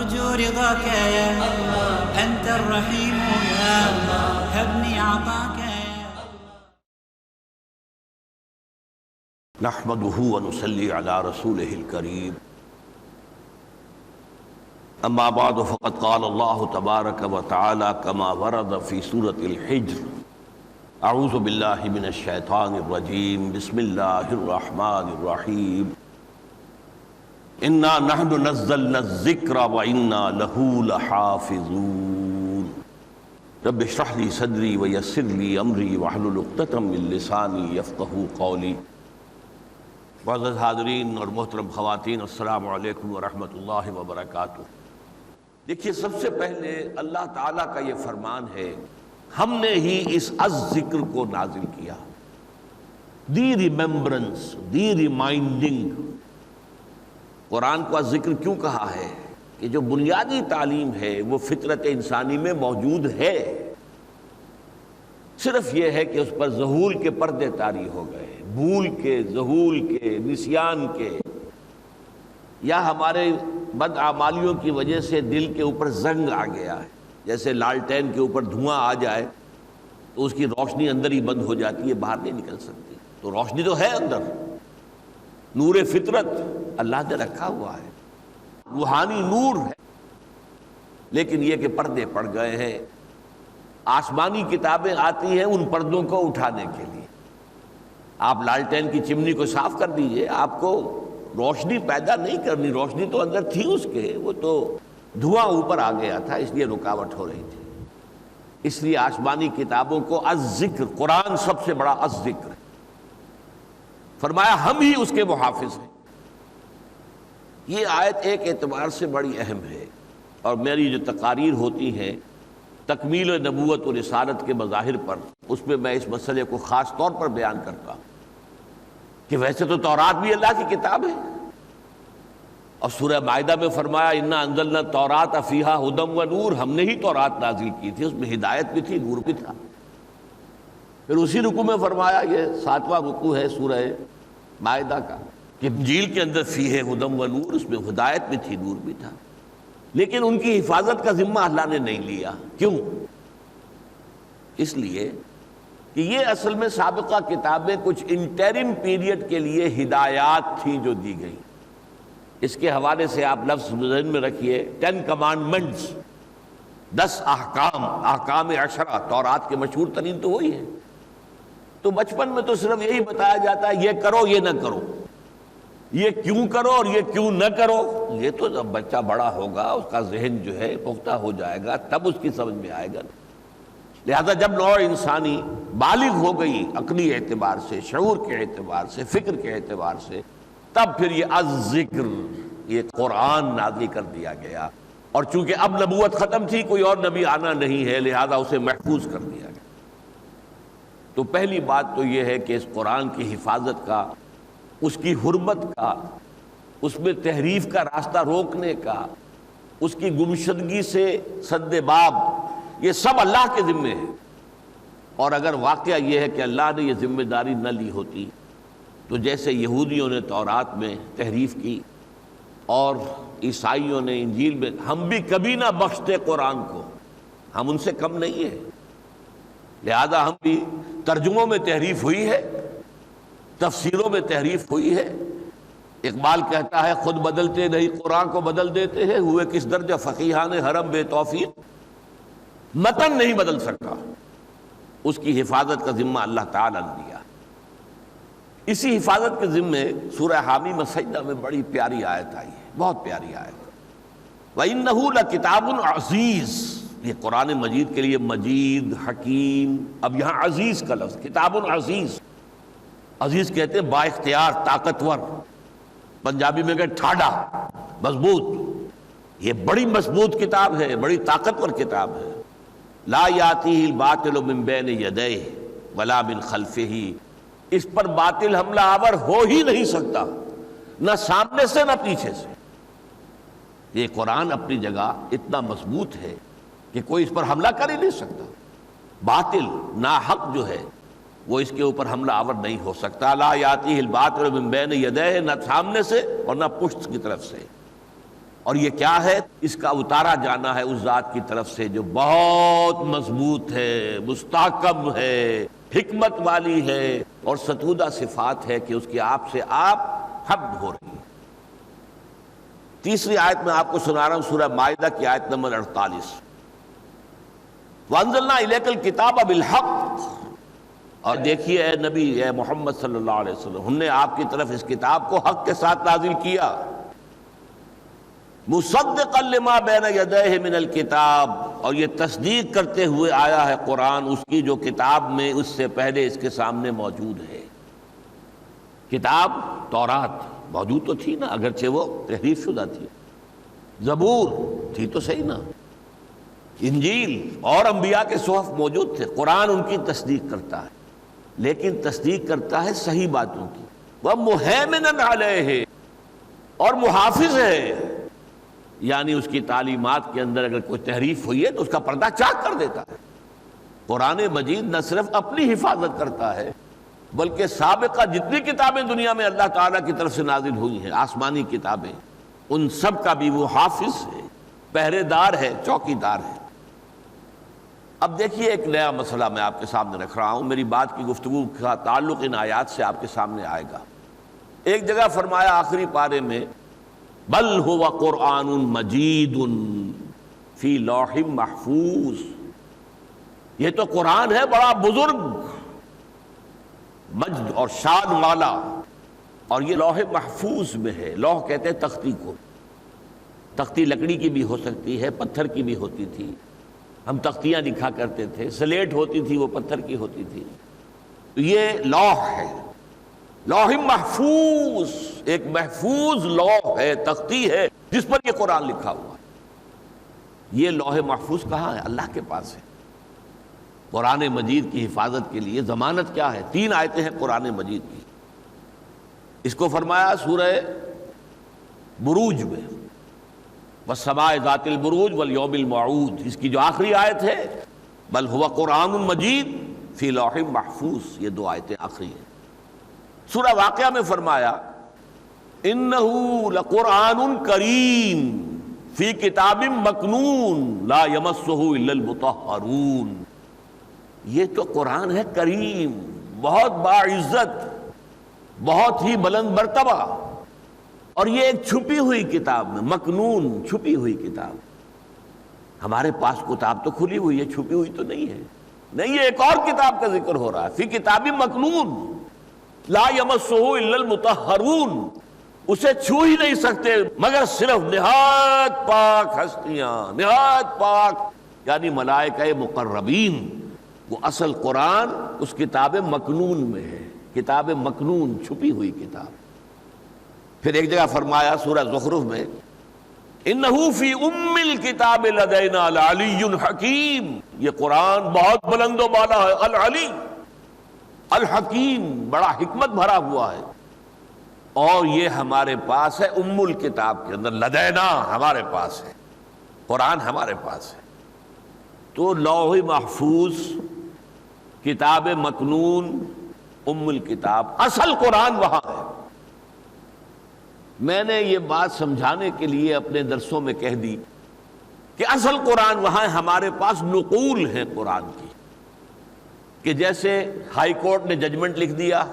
أرجو رضاك يا الله، أنت الرحيم يا الله، هبني عطاك يا نحمده ونصلي على رسوله الكريم. اما بعد فقد قال الله تبارك وتعالى كما ورد في سورة الحجر: اعوذ بالله من الشيطان الرجيم، بسم الله الرحمن الرحيم، انا نحن نزلنا الذکر وانا له لحافظون، رب اشرح لي صدري ويسر لي امري واحلل عقدة من لساني يفقهوا قولي. معزز حاضرین اور محترم خواتین، السلام علیکم ورحمۃ اللہ وبرکاتہ۔ دیکھیے، سب سے پہلے اللہ تعالیٰ کا یہ فرمان ہے، ہم نے ہی اس الذکر کو نازل کیا، دی ریممبرنس، دی ریمائنڈنگ۔ قرآن کو الذکر کیوں کہا ہے؟ کہ جو بنیادی تعلیم ہے وہ فطرت انسانی میں موجود ہے، صرف یہ ہے کہ اس پر ظہور کے پردے طاری ہو گئے، بھول کے، ظہور کے، نسیان کے، یا ہمارے بدعمالیوں کی وجہ سے دل کے اوپر زنگ آ گیا ہے۔ جیسے لالٹین کے اوپر دھواں آ جائے تو اس کی روشنی اندر ہی بند ہو جاتی ہے، باہر نہیں نکل سکتی۔ تو روشنی تو ہے اندر، نور فطرت اللہ نے رکھا ہوا ہے، روحانی نور ہے، لیکن یہ کہ پردے پڑ گئے ہیں۔ آسمانی کتابیں آتی ہیں ان پردوں کو اٹھانے کے لیے۔ آپ لالٹین کی چمنی کو صاف کر دیجئے، آپ کو روشنی پیدا نہیں کرنی، روشنی تو اندر تھی اس کے، وہ تو دھواں اوپر آ گیا تھا، اس لیے رکاوٹ ہو رہی تھی۔ اس لیے آسمانی کتابوں کو الذکر، قرآن سب سے بڑا الذکر ہے، فرمایا ہم ہی اس کے محافظ ہیں۔ یہ آیت ایک اعتبار سے بڑی اہم ہے، اور میری جو تقاریر ہوتی ہیں تکمیل نبوت و رسالت کے مظاہر پر، اس میں میں اس مسئلے کو خاص طور پر بیان کرتا ہوں کہ ویسے تو تورات بھی اللہ کی کتاب ہے، اور سورہ مائدہ میں فرمایا انا انزلنا التوراۃ فیہا ھدی و نور، ہم نے ہی تورات نازل کی تھی، اس میں ہدایت بھی تھی، نور بھی تھا۔ پھر اسی رکوع میں فرمایا، یہ 7واں رکوع ہے سورہ مائدہ کا، کہ انجیل کے اندر فیہ ھدی و نور، اس میں ہدایت بھی تھی، نور بھی تھا، لیکن ان کی حفاظت کا ذمہ اللہ نے نہیں لیا۔ کیوں؟ اس لیے کہ یہ اصل میں سابقہ کتابیں کچھ انٹرم پیریڈ کے لیے ہدایات تھیں جو دی گئی۔ اس کے حوالے سے آپ لفظ ذہن میں رکھیے، 10 کمانڈمنٹس، 10 احکام، احکام 10، تورات کے مشہور ترین تو وہی ہے۔ تو بچپن میں تو صرف یہی بتایا جاتا ہے یہ کرو یہ نہ کرو، یہ کیوں کرو اور یہ کیوں نہ کرو۔ یہ تو جب بچہ بڑا ہوگا، اس کا ذہن جو ہے پختہ ہو جائے گا، تب اس کی سمجھ میں آئے گا۔ لہذا جب نوع انسانی بالغ ہو گئی عقلی اعتبار سے، شعور کے اعتبار سے، فکر کے اعتبار سے، تب پھر یہ الذکر، یہ قرآن نازل کر دیا گیا۔ اور چونکہ اب نبوت ختم تھی، کوئی اور نبی آنا نہیں ہے، لہذا اسے محفوظ کر دیا گیا۔ تو پہلی بات تو یہ ہے کہ اس قرآن کی حفاظت کا، اس کی حرمت کا، اس میں تحریف کا راستہ روکنے کا، اس کی گمشدگی سے سد باب، یہ سب اللہ کے ذمے ہے۔ اور اگر واقعہ یہ ہے کہ اللہ نے یہ ذمہ داری نہ لی ہوتی تو جیسے یہودیوں نے تورات میں تحریف کی اور عیسائیوں نے انجیل میں، ہم بھی کبھی نہ بخشتے قرآن کو، ہم ان سے کم نہیں ہیں، لہذا ہم بھی ترجموں میں تحریف ہوئی ہے، تفسیروں میں تحریف ہوئی ہے۔ اقبال کہتا ہے خود بدلتے نہیں قرآن کو بدل دیتے ہیں، ہوئے کس درجہ فقیہان حرم بے توفیق، متن نہیں بدل سکتا۔ اس کی حفاظت کا ذمہ اللہ تعالیٰ نے دیا۔ اسی حفاظت کے ذمے سورہ حامیم السجدہ میں بڑی پیاری آیت آئی ہے، بہت پیاری آیت۔ وَإِنَّهُ لَكِتَابٌ عَزِيزٌ، یہ قرآن مجید کے لیے مجید، حکیم، اب یہاں عزیز کا لفظ، کتاب عزیز، عزیز کہتے ہیں با اختیار، طاقتور، پنجابی میں کہتے ٹھاڈا، مضبوط۔ یہ بڑی مضبوط کتاب ہے، بڑی طاقتور کتاب ہے۔ لا یاتیہ الباطل من بین یدیہ ولا من خلفہ، اس پر باطل حملہ آور ہو ہی نہیں سکتا، نہ سامنے سے نہ پیچھے سے۔ یہ قرآن اپنی جگہ اتنا مضبوط ہے کہ کوئی اس پر حملہ کر ہی نہیں سکتا، باطل ناحق جو ہے وہ اس کے اوپر حملہ آور نہیں ہو سکتا۔ لا یاتیہ الباطل من بین یدیہ، نہ سامنے سے اور نہ پشت کی طرف سے۔ اور یہ کیا ہے؟ اس کا اتارا جانا ہے اس ذات کی طرف سے جو بہت مضبوط ہے، مستحکم ہے، حکمت والی ہے، اور ستودہ صفات ہے کہ اس کی آپ سے آپ حمد ہو رہی ہے۔ تیسری آیت میں آپ کو سنا رہا ہوں، سورہ مائدہ کی آیت نمبر 48، وَأَنزَلْنَا إِلَيْكَ الْكِتَابَ بِالْحَقِّ، اور دیکھیے اے نبی، اے محمد صلی اللہ علیہ وسلم، ہم نے آپ کی طرف اس کتاب کو حق کے ساتھ نازل کیا، مصدقا لما بین یدیہ من الکتاب، اور یہ تصدیق کرتے ہوئے آیا ہے قرآن اس کی جو کتاب میں اس سے پہلے اس کے سامنے موجود ہے۔ کتاب تورات موجود تو تھی نا، اگرچہ وہ تحریف شدہ تھی، زبور تھی تو صحیح نا، انجیل اور انبیاء کے صحف موجود تھے، قرآن ان کی تصدیق کرتا ہے، لیکن تصدیق کرتا ہے صحیح باتوں کی، وَمُهَيْمِنًا عَلَيْهِ، اور محافظ ہے، یعنی اس کی تعلیمات کے اندر اگر کوئی تحریف ہوئی ہے تو اس کا پردہ چاک کر دیتا ہے۔ قرآن مجید نہ صرف اپنی حفاظت کرتا ہے بلکہ سابقہ جتنی کتابیں دنیا میں اللہ تعالیٰ کی طرف سے نازل ہوئی ہیں، آسمانی کتابیں، ان سب کا بھی وہ حافظ ہے، پہرے دار ہے، چوکی دار ہے۔ اب دیکھیے ایک نیا مسئلہ میں آپ کے سامنے رکھ رہا ہوں، میری بات کی گفتگو کا تعلق ان آیات سے آپ کے سامنے آئے گا۔ ایک جگہ فرمایا آخری پارے میں، بل هو قرآن مجید فی لوح محفوظ، یہ تو قرآن ہے بڑا بزرگ، مجد اور شان والا، اور یہ لوح محفوظ میں ہے۔ لوح کہتے ہیں تختی کو، تختی لکڑی کی بھی ہو سکتی ہے، پتھر کی بھی ہوتی تھی، ہم تختیاں لکھا کرتے تھے، سلیٹ ہوتی تھی وہ پتھر کی ہوتی تھی، تو یہ لوح ہے، لوح محفوظ، ایک محفوظ لوح ہے، تختی ہے جس پر یہ قرآن لکھا ہوا ہے۔ یہ لوح محفوظ کہاں ہے؟ اللہ کے پاس ہے۔ قرآن مجید کی حفاظت کے لیے ضمانت کیا ہے؟ 3 آیتیں ہیں قرآن مجید کی، اس کو فرمایا سورہ بروج میں، وَالسَّمَاءِ ذَاتِ الْبُرُوجِ وَالْيَوْمِ الْمَوْعُودِ، اس کی جو آخری آیت ہے بل هو قرآن مجید فی لوح محفوظ، یہ 2 آیتیں آخری ہیں۔ سورہ واقعہ میں فرمایا اِنَّهُ لَقُرْآنٌ کریم فی کتاب مکنون لا یمسہ الا المطہرون، یہ تو قرآن ہے کریم، بہت باعزت، بہت ہی بلند مرتبہ، اور یہ ایک چھپی ہوئی کتاب میں، مکنون، چھپی ہوئی کتاب۔ ہمارے پاس کتاب تو کھلی ہوئی ہے، چھپی ہوئی تو نہیں ہے، نہیں، یہ ایک اور کتاب کا ذکر ہو رہا ہے، فی کتاب مکنون لا یمسہ الا المطہرون، اسے چھو ہی نہیں سکتے مگر صرف نہایت پاک ہستیاں، نہایت پاک یعنی ملائکہ مقربین۔ وہ اصل قرآن اس کتاب مکنون میں ہے، کتاب مکنون، چھپی ہوئی کتاب۔ پھر ایک جگہ فرمایا سورہ زخرف میں اِنَّهُ فِي أُمِّ الْكِتَابِ لَدَيْنَا لَعَلِيٌّ حَكِيمٌ، یہ قرآن بہت بلند و بالا ہے، العلی الحکیم، بڑا حکمت بھرا ہوا ہے، اور یہ ہمارے پاس ہے ام الکتاب کے اندر، لدینا ہمارے پاس ہے، قرآن ہمارے پاس ہے۔ تو لوح محفوظ، کتاب مکنون، ام الکتاب، اصل قرآن وہاں ہے۔ میں نے یہ بات سمجھانے کے لیے اپنے درسوں میں کہہ دی کہ اصل قرآن وہاں ہے، ہمارے پاس نقول ہیں قرآن کی، کہ جیسے ہائی کورٹ نے ججمنٹ لکھ دیا،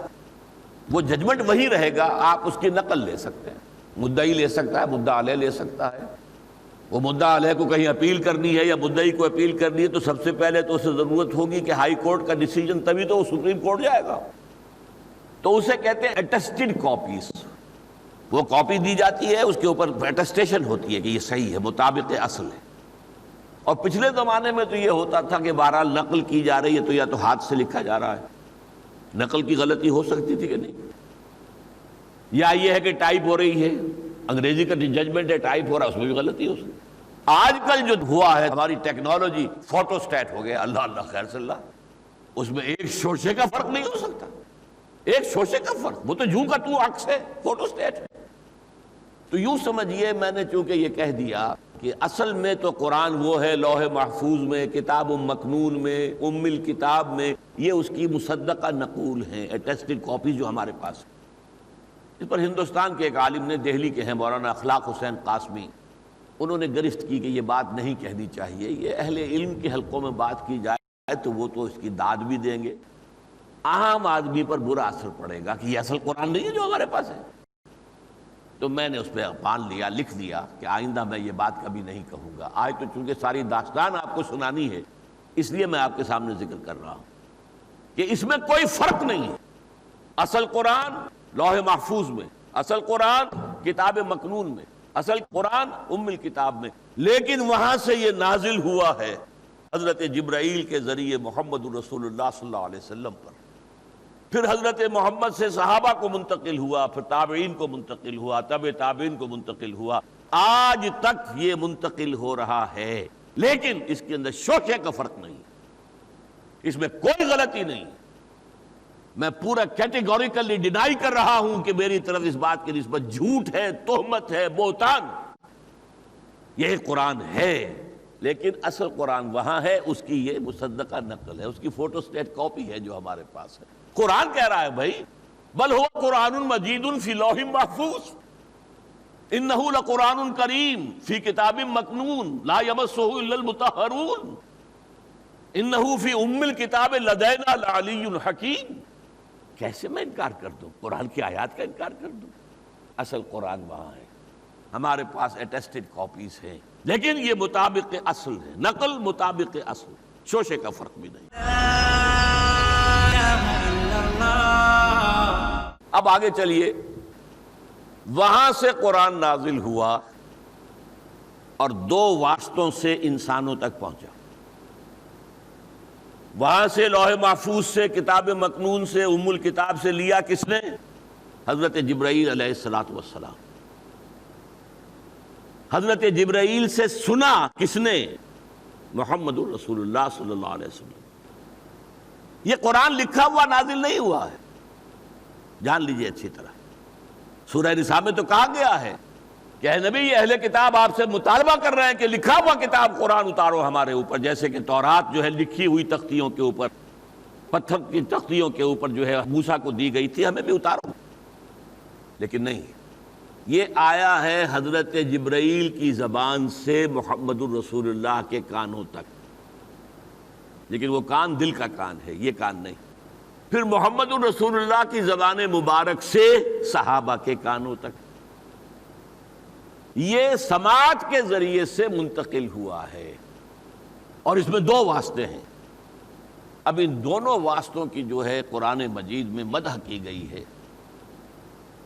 وہ ججمنٹ وہی رہے گا، آپ اس کی نقل لے سکتے ہیں، مدعی لے سکتا ہے، مدعا علیہ لے سکتا ہے۔ وہ مدعا علیہ کو کہیں اپیل کرنی ہے یا مدعی کو اپیل کرنی ہے تو سب سے پہلے تو اسے ضرورت ہوگی کہ ہائی کورٹ کا ڈیسیجن، تبھی تو وہ سپریم کورٹ جائے گا، تو اسے کہتے ہیں اٹیسٹڈ کاپیز، وہ کاپی دی جاتی ہے، اس کے اوپر اٹیسٹیشن ہوتی ہے کہ یہ صحیح ہے، مطابق اصل ہے۔ اور پچھلے زمانے میں تو یہ ہوتا تھا کہ بہرحال نقل کی جا رہی ہے تو یا تو ہاتھ سے لکھا جا رہا ہے، نقل کی غلطی ہو سکتی تھی کہ نہیں، یا یہ ہے کہ ٹائپ ہو رہی ہے، انگریزی کا ججمنٹ ہے، ٹائپ ہو رہا ہے، اس میں بھی غلطی ہو سکتی۔ آج کل جو ہوا ہے ہماری ٹیکنالوجی، فوٹو سٹیٹ ہو گیا، اللہ اللہ خیر صلی اللہ، اس میں ایک شوشے کا فرق نہیں ہو سکتا، ایک شوشے کا فرق، وہ تو جوں کا تو عکس ہے، فوٹو سٹیٹ ہے۔ تو یوں سمجھیے، میں نے چونکہ یہ کہہ دیا کہ اصل میں تو قرآن وہ ہے لوح محفوظ میں، کتاب مکنون میں، ام الکتاب میں، یہ اس کی مصدقہ نقول ہیں، اٹیسٹڈ کاپیز جو ہمارے پاس ہیں۔ اس پر ہندوستان کے ایک عالم نے، دہلی کے ہیں، مولانا اخلاق حسین قاسمی، انہوں نے گرفت کی کہ یہ بات نہیں کہنی چاہیے، یہ اہل علم کے حلقوں میں بات کی جائے تو وہ تو اس کی داد بھی دیں گے، عام آدمی پر برا اثر پڑے گا کہ یہ اصل قرآن نہیں ہے جو ہمارے پاس ہے۔ تو میں نے اس پہ پان لیا، لکھ دیا کہ آئندہ میں یہ بات کبھی نہیں کہوں گا۔ آج تو چونکہ ساری داستان آپ کو سنانی ہے اس لیے میں آپ کے سامنے ذکر کر رہا ہوں کہ اس میں کوئی فرق نہیں ہے۔ اصل قرآن لوح محفوظ میں، اصل قرآن کتاب مکنون میں، اصل قرآن ام الکتاب میں، لیکن وہاں سے یہ نازل ہوا ہے حضرت جبرائیل کے ذریعے محمد الرسول اللہ صلی اللہ علیہ وسلم پر، پھر حضرت محمد سے صحابہ کو منتقل ہوا، پھر تابعین کو منتقل ہوا، تبع تابعین کو منتقل ہوا، آج تک یہ منتقل ہو رہا ہے، لیکن اس کے اندر شوشے کا فرق نہیں، اس میں کوئی غلطی نہیں۔ میں پورا کیٹیگوریکلی ڈینائی کر رہا ہوں کہ میری طرف اس بات کی نسبت جھوٹ ہے، تہمت ہے، بہتان۔ یہ قرآن ہے لیکن اصل قرآن وہاں ہے، اس کی یہ مصدقہ نقل ہے، اس کی فوٹو سٹیٹ کاپی ہے جو ہمارے پاس ہے۔ قرآن کہہ رہا ہے بھائی بل هو قرآن مجید فی لوح محفوظ انہ لقرآن کریم فی کتاب مکنون لا یمسہ الا المطہرون انہ فی ام الکتاب لدینا لعلی حکیم۔ کیسے میں انکار کر دوں؟ قرآن کی آیات کا انکار کر دوں؟ اصل قرآن وہاں ہے، ہمارے پاس اٹیسٹڈ کاپیز ہیں، لیکن یہ مطابق اصل ہے، نقل مطابق اصل، شوشے کا فرق بھی نہیں۔ اب آگے چلیے، وہاں سے قرآن نازل ہوا اور دو واسطوں سے انسانوں تک پہنچا۔ وہاں سے لوح محفوظ سے، کتاب مکنون سے، ام الکتاب سے لیا کس نے؟ حضرت جبرائیل علیہ السلام۔ حضرت جبرائیل سے سنا کس نے؟ محمد الرسول اللہ صلی اللہ علیہ وسلم۔ یہ قرآن لکھا ہوا نازل نہیں ہوا ہے، جان لیجئے اچھی طرح۔ سورہ نساء میں تو کہا گیا ہے کہ اے نبی یہ اہل کتاب آپ سے مطالبہ کر رہے ہیں کہ لکھا ہوا کتاب قرآن اتارو ہمارے اوپر، جیسے کہ تورات جو ہے لکھی ہوئی تختیوں کے اوپر، پتھر کی تختیوں کے اوپر جو ہے موسیٰ کو دی گئی تھی، ہمیں بھی اتارو۔ لیکن نہیں، یہ آیا ہے حضرت جبرائیل کی زبان سے محمد الرسول اللہ کے کانوں تک، لیکن وہ کان دل کا کان ہے، یہ کان نہیں۔ پھر محمد الرسول اللہ کی زبان مبارک سے صحابہ کے کانوں تک، یہ سماعت کے ذریعے سے منتقل ہوا ہے، اور اس میں دو واسطے ہیں۔ اب ان دونوں واسطوں کی جو ہے قرآن مجید میں مدح کی گئی ہے۔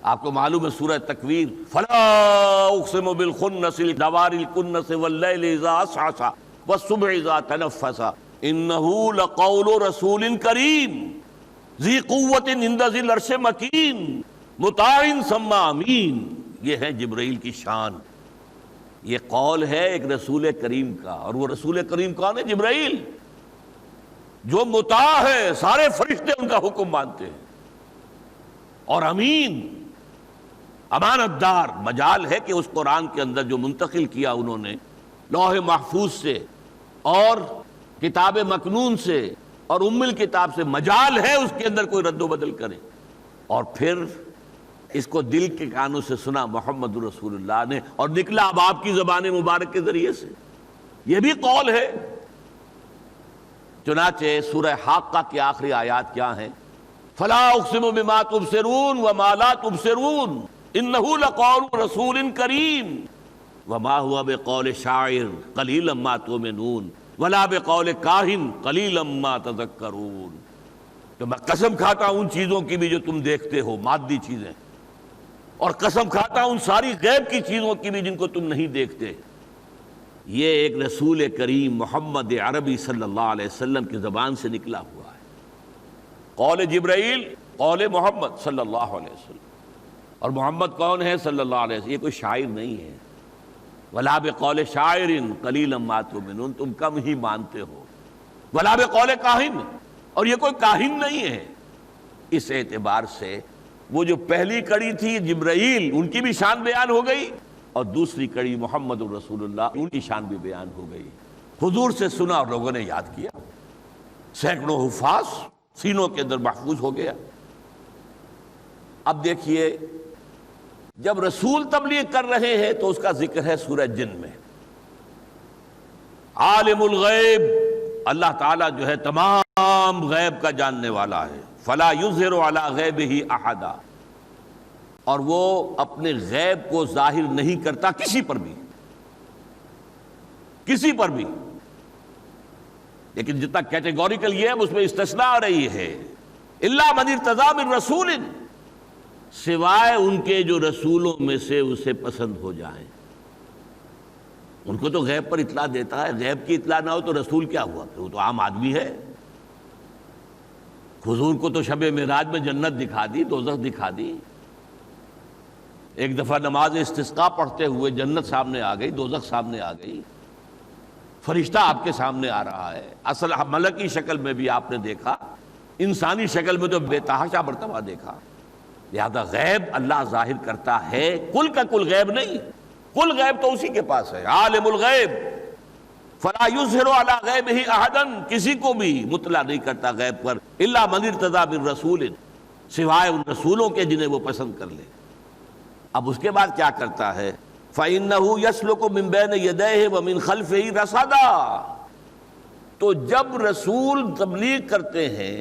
آپ کو معلوم ہے سورہ تکویر، فلا اقسم بالخنس الجوار الکنس واللیل اذا عسعس والصبح اذا تنفس انہ لقول رسول کریم ذی قوت عند ذی العرش مکین مطاع ثم امین۔ یہ ہے جبرائیل کی شان، یہ قول ہے ایک رسول کریم کا، اور وہ رسول کریم کون ہے؟ جبرائیل، جو مطاع ہے، سارے فرشتے ان کا حکم مانتے ہیں، اور امین، امانت دار۔ مجال ہے کہ اس قرآن کے اندر جو منتقل کیا انہوں نے لوح محفوظ سے اور کتاب مکنون سے اور ام الکتاب سے، مجال ہے اس کے اندر کوئی رد و بدل کرے۔ اور پھر اس کو دل کے کانوں سے سنا محمد رسول اللہ نے، اور نکلا اب آپ کی زبان مبارک کے ذریعے سے، یہ بھی قول ہے۔ چنانچہ سورہ حاقہ کی آخری آیات کیا ہیں؟ فلا اقسم بما تبصرون وما لا تبصرون انہ لقول رسول کریم وما هو بقول شاعر قلیلا ما تؤمنون ولا بقول کاہن قلیلا ما تذکرون۔ تو میں قسم کھاتا ہوں ان چیزوں کی بھی جو تم دیکھتے ہو، مادی چیزیں، اور قسم کھاتا ہوں ان ساری غیب کی چیزوں کی بھی جن کو تم نہیں دیکھتے۔ یہ ایک رسول کریم محمد عربی صلی اللہ علیہ وسلم کی زبان سے نکلا ہوا ہے۔ قول جبرائیل، قول محمد صلی اللہ علیہ وسلم، اور محمد کون ہے؟ صلی اللہ علیہ وسلم، یہ کوئی شاعر نہیں ہے۔ ولا بقول شاعر قلیلا ما تؤمنون، تم کم ہی مانتے ہو۔ ولا بقول کاہن، اور یہ کوئی کاہن نہیں ہے۔ اس اعتبار سے وہ جو پہلی کڑی تھی جبرائیل، ان کی بھی شان بیان ہو گئی، اور دوسری کڑی محمد الرسول اللہ، ان کی شان بھی بیان ہو گئی۔ حضور سے سنا اور لوگوں نے یاد کیا، سینکڑوں حفاظ سینوں کے اندر محفوظ ہو گیا۔ اب دیکھیے جب رسول تبلیغ کر رہے ہیں تو اس کا ذکر ہے سورہ جن میں. عالم الغیب، اللہ تعالیٰ جو ہے تمام غیب کا جاننے والا ہے. فلا یظہر علی غیبہ احدا، اور وہ اپنے غیب کو ظاہر نہیں کرتا کسی پر بھی، کسی پر بھی. لیکن جتنا کیٹیگوریکل یہ ہے اس میں استثناء آ رہی ہے. الا من ارتضی من رسول، سوائے ان کے جو رسولوں میں سے اسے پسند ہو جائیں. ان کو تو غیب پر اطلاع دیتا ہے، غیب کی اطلاع نہ ہو تو رسول کیا ہوا؟ پھر وہ تو عام آدمی ہے. حضور کو تو شب معراج میں جنت دکھا دی، دوزخ دکھا دی. ایک دفعہ نماز استسقاء پڑھتے ہوئے جنت سامنے آ گئی، دوزخ سامنے آ گئی، فرشتہ آپ کے سامنے آ رہا ہے. اصل ملکی شکل میں بھی آپ نے دیکھا، انسانی شکل میں تو بے تحاشا مرتبہ دیکھا. لہذا غیب اللہ ظاہر کرتا ہے، کل کا کل غیب نہیں. کل غیب تو اسی کے پاس ہے. عالم الغیب فلا یظہر علی غیبہ احدا، کسی کو بھی مطلع نہیں کرتا غیب پر. الا من ارتضی من رسول، سوائے ان رسولوں کے جنہیں وہ پسند کر لے. اب اس کے بعد کیا کرتا ہے؟ فَإِنَّهُ يَسْلُكُ مِن بَيْنِ يَدَيْهِ وَمِن خَلْفِهِ رَصَدًا، تو جب رسول تبلیغ کرتے ہیں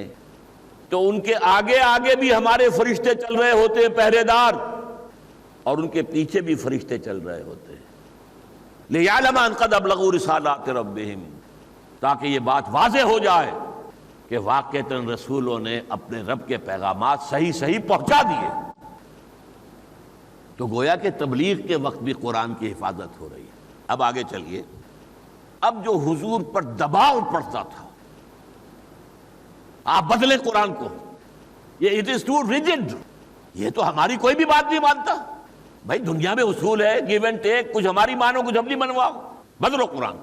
تو ان کے آگے آگے بھی ہمارے فرشتے چل رہے ہوتے ہیں پہرے دار، اور ان کے پیچھے بھی فرشتے چل رہے ہوتے ہیں. لِيَعْلَمَ أَن قَدْ أَبْلَغُوا رِسَالَاتِ رَبِّهِمْ، تاکہ یہ بات واضح ہو جائے کہ واقعتاً رسولوں نے اپنے رب کے پیغامات صحیح پہنچا دیے. تو گویا کہ تبلیغ کے وقت بھی قرآن کی حفاظت ہو رہی ہے. اب آگے چلیے. اب جو حضور پر دباؤ پڑتا تھا، آپ بدلیں قرآن کو، یہ اٹ از ٹو ریجڈ، یہ تو ہماری کوئی بھی بات نہیں مانتا. بھائی دنیا میں اصول ہے، گیو اینڈ ٹیک، کچھ ہماری مانو کچھ اپنی منواؤ، بدلو قرآن.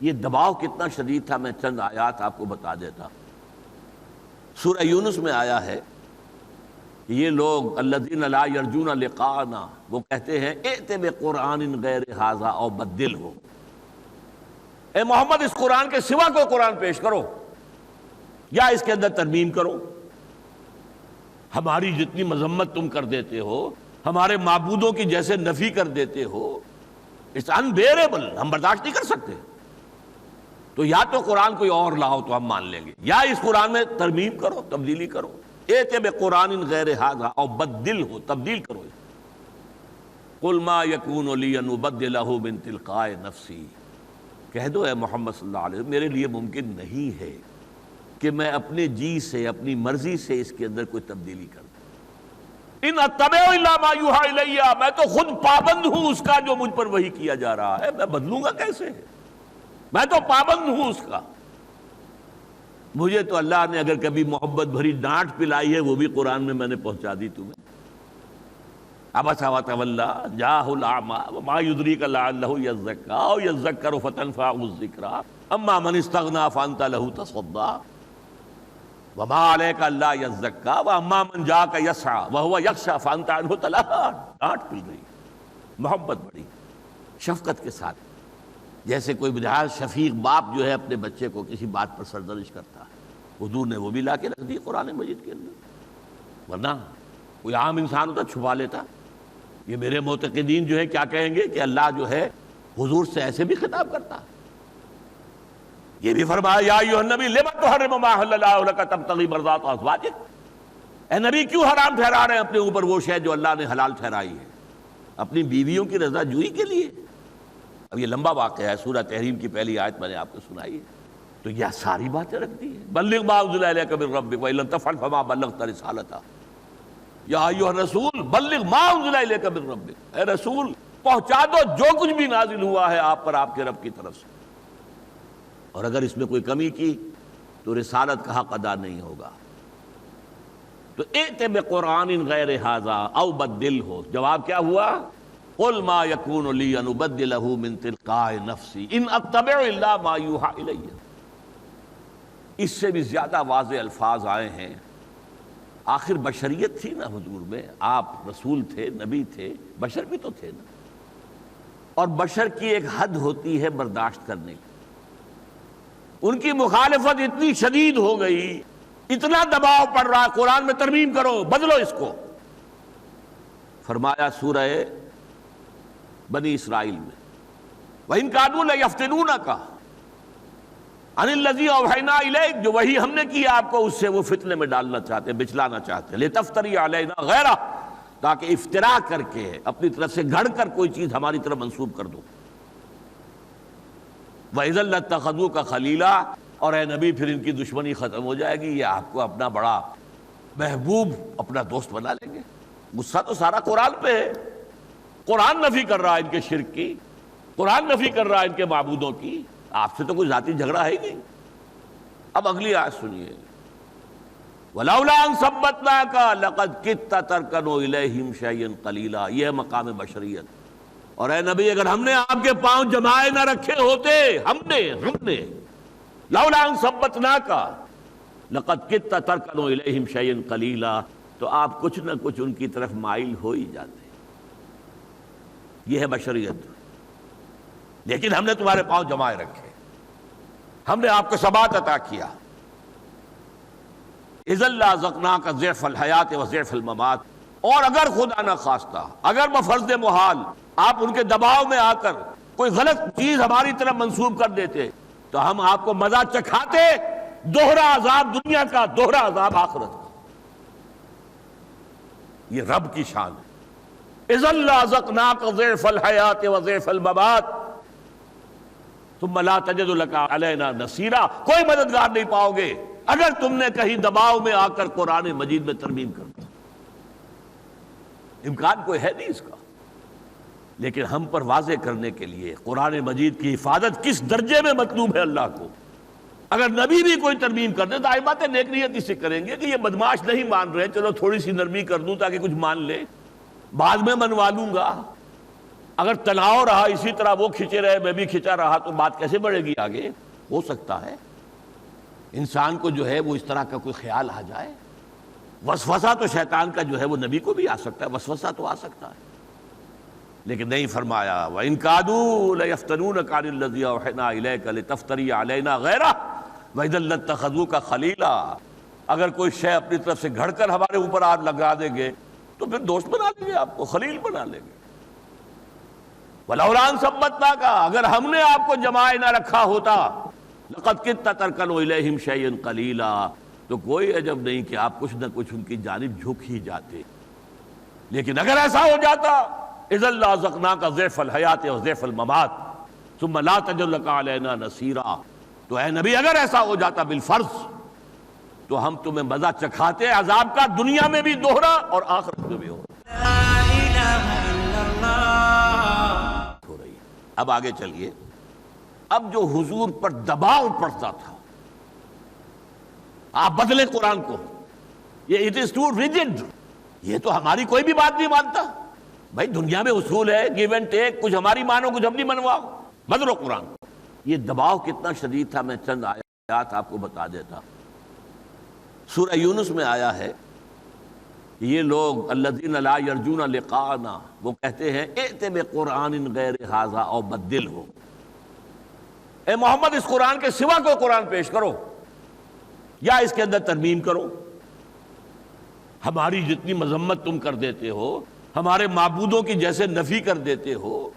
یہ دباؤ کتنا شدید تھا میں چند آیات آپ کو بتا دیتا. سورہ یونس میں آیا ہے، یہ لوگ الذین لا یرجون لقاءنا، وہ کہتے ہیں ائت بقرآن غیر ھذا او بدلہ، اے محمد اس قرآن کے سوا کوئی قرآن پیش کرو یا اس کے اندر ترمیم کرو. ہماری جتنی مذمت تم کر دیتے ہو، ہمارے معبودوں کی جیسے نفی کر دیتے ہو، اٹس انبیئریبل، ہم برداشت نہیں کر سکتے. تو یا تو قرآن کوئی اور لاؤ تو ہم مان لیں گے، یا اس قرآن میں ترمیم کرو، تبدیلی کرو. ائت بقرآن غیر ھذا او بدلہ، تبدیل کرو. قل ما یکون لی ان ابدلہ من تلقاء نفسی، کہہ دو اے محمد صلی اللہ علیہ وسلم، میرے لیے ممکن نہیں ہے کہ میں اپنے جی سے، اپنی مرضی سے اس کے اندر کوئی تبدیلی کر دوں. ان اتبع الا ما یوحی الی، میں تو خود پابند ہوں اس کا جو مجھ پر وحی کیا جا رہا ہے، میں بدلوں گا کیسے؟ میں تو پابند ہوں اس کا. مجھے تو اللہ نے اگر کبھی محبت بھری ڈانٹ پلائی ہے وہ بھی قرآن میں میں نے پہنچا دی تمہیں. عبس وتولی جاءہ الاعمی وما یدریک لعلہ یزکیٰ او یذکر فتنفعہ الذکریٰ اما من استغنی فانت لہ تصدی وما علیک الا یزکیٰ واما من جاءک یسعی وہو یخشی فانت عنہ تلہی. ڈانٹ پل گئی، محبت بڑی شفقت کے ساتھ، جیسے کوئی بجائے شفیق باپ جو ہے اپنے بچے کو کسی بات پر سرزنش کرتا ہے. حضور نے وہ بھی لا کے رکھ دی قرآن مجید کے اندر، ورنہ کوئی عام انسان ہوتا چھپا لیتا. یہ میرے معتقدین جو ہے کیا کہیں گے کہ اللہ جو ہے حضور سے ایسے بھی خطاب کرتا. یہ بھی فرمایا یا ایھا النبی لم تحرم ما احل اللہ لک تبتغی مرضات ازواجک، اے نبی کیوں حرام ٹھہرا رہے ہیں اپنے اوپر وہ شے جو اللہ نے حلال ٹھہرائی ہے اپنی بیویوں کی رضا جوئی کے لیے. اب یہ لمبا واقعہ ہے، سورہ تحریم کی پہلی آیت میں نے آپ کو سنائی ہے. تو یہ ساری باتیں رکھ دی ہیں. بلغ ما انزل الیک من ربک وان لم تفعل فما بلغت رسالتہ. یا ایھا الرسول بلغ ما انزل الیک من ربک، اے رسول پہنچا دو جو کچھ بھی نازل ہوا ہے آپ پر آپ کے رب کی طرف سے، اور اگر اس میں کوئی کمی کی تو رسالت کا حق ادا نہیں ہوگا. تو ائت بقرآن غیر ھذا او بدلہ، جواب کیا ہوا؟ قل ما یکون لی ان ابدلہ من تلقاء نفسی ان اتبع الا ما یوحی الی. اس سے بھی زیادہ واضح الفاظ آئے ہیں. آخر بشریت تھی نا حضور میں، آپ رسول تھے، نبی تھے، بشر بھی تو تھے نا، اور بشر کی ایک حد ہوتی ہے برداشت کرنے کی. ان کی مخالفت اتنی شدید ہو گئی، اتنا دباؤ پڑ رہا، قرآن میں ترمیم کرو، بدلو اس کو. فرمایا سورہ بنی اسرائیل میں وَإِن كَانُوا لَيَفْتِنُونَكَ عَنِ الَّذِي أَوْحَيْنَا إِلَيْكَ، جو وہی ہم نے کیا آپ کو اس سے وہ فتنے میں ڈالنا چاہتے ہیں، بچلانا چاہتے ہیں، لِتَفْتَرِيَ عَلَيْنَا غَيْرَهُ، تاکہ افطرا کر کے اپنی طرف سے گھڑ کر کوئی چیز ہماری طرف منسوب کر دو۔ وَإِذًا لَاتَّخَذُوكَ خَلِيلًا، اور اے نبی پھر ان کی دشمنی ختم ہو جائے گی، یہ آپ کو اپنا بڑا محبوب اپنا دوست بنا لیں گے۔ غصہ تو سارا قرآن پہ ہے، قرآن نفی کر رہا ہے ان کے شرک کی، قرآن نفی کر رہا ہے ان کے معبودوں کی، آپ سے تو کوئی ذاتی جھگڑا ہے ہی نہیں۔ اب اگلی آیت سنیے، وَلَوْلَا أَن ثَبَّتْنَاكَ لَقَدْ كِدتَّ تَرْكَنُ إِلَيْهِمْ شَيْئًا قَلِيلًا، یہ ہے مقام بشریت۔ اور اے نبی اگر ہم نے آپ کے پاؤں جمائے نہ رکھے ہوتے، ہم نے لولا ان ثبتناک لقد کدت ترکن الیہم شیئا قلیلا، تو آپ کچھ نہ کچھ ان کی طرف مائل ہو ہی جاتے۔ یہ ہے بشریت، لیکن ہم نے تمہارے پاؤں جمائے رکھے، ہم نے آپ کو ثبات عطا کیا۔ اذا لازقناک ضعف الحیات و ضعف الممات، اور اگر خدا نہ خواستہ، اگر بفرض محال آپ ان کے دباؤ میں آ کر کوئی غلط چیز ہماری طرف منسوب کر دیتے تو ہم آپ کو مزہ چکھاتے، دوہرا عذاب دنیا کا، دوہرا عذاب آخرت کا۔ یہ رب کی شان ہے۔ اذا لازقناک ضعف الحیات و ضعف الممات ثم لا تجد لك علینا نصیرا، کوئی مددگار نہیں پاؤ گے اگر تم نے کہیں دباؤ میں آ کر قرآن مجید میں ترمیم کر دی۔ امکان کوئی ہے نہیں اس کا، لیکن ہم پر واضح کرنے کے لیے قرآن مجید کی حفاظت کس درجے میں مطلوب ہے اللہ کو۔ اگر نبی بھی کوئی ترمیم کر دے تو آئی باتیں نیک نیت اس سے کریں گے کہ یہ بدماش نہیں مان رہے، چلو تھوڑی سی نرمی کر دوں تاکہ کچھ مان لے، بعد میں منوا لوں گا۔ اگر تناؤ رہا اسی طرح وہ کھچے رہے میں بھی کھچا رہا تو بات کیسے بڑھے گی آگے؟ ہو سکتا ہے انسان کو جو ہے وہ اس طرح کا کوئی خیال آ جائے۔ وسوسہ تو شیطان کا جو ہے وہ نبی کو بھی آ سکتا ہے، وسوسہ تو آ سکتا ہے، لیکن نہیں فرمایا وَإِن كَادُوا لَيَفْتَنُونَكَ عَنِ الَّذِي أَوْحَيْنَا إِلَيْكَ لِتَفْتَرِيَ عَلَيْنَا غَيْرَهُ وَإِذًا لَاتَّخَذُوكَ خَلِيلًا، اگر کوئی شے اپنی طرف سے گھڑ کر ہمارے اوپر آپ لگا دیں گے تو پھر دوست بنا لیں گے، آپ کو خلیل بنا لیں گے۔ وَلَوْلَا أَن ثَبَّتْنَاكَ، اگر ہم نے آپ کو جمائے نہ رکھا ہوتا، لَقَدْ كِدتَّ تَرْكَنُ إِلَيْهِمْ شَيْئًا قَلِيلًا، تو کوئی عجب نہیں کہ آپ کچھ نہ کچھ ان کی جانب جھک ہی جاتے۔ لیکن اگر ایسا ہو جاتا اذا لازقناک ضعف الحیات و ضعف الممات ثم لا تجد لك علینا نصیرا، تو اے نبی اگر ایسا ہو جاتا بالفرض تو ہم تمہیں مزہ چکھاتے عذاب کا، دنیا میں بھی دوہرا اور آخرت میں بھی ہو رہی۔ اب آگے چلیے، اب جو حضور پر دباؤ پڑتا تھا آپ بدلے قرآن کو، یہ اٹ از ٹو ریجڈ، یہ تو ہماری کوئی بھی بات نہیں مانتا۔ بھائی دنیا میں اصول ہے گیو اینڈ ٹیک، کچھ ہماری مانو کچھ اپنی منواؤ، بدلو قرآن۔ یہ دباؤ کتنا شدید تھا میں چند آیات آپ کو بتا دیتا۔ سورہ یونس میں آیا ہے یہ لوگ الذین لا یرجون لقاءنا، وہ کہتے ہیں ائت بقرآن غیر ھذا او بدلہ، اے محمد اس قرآن کے سوا کوئی قرآن پیش کرو یا اس کے اندر ترمیم کرو۔ ہماری جتنی مذمت تم کر دیتے ہو، ہمارے معبودوں کی جیسے نفی کر دیتے ہو،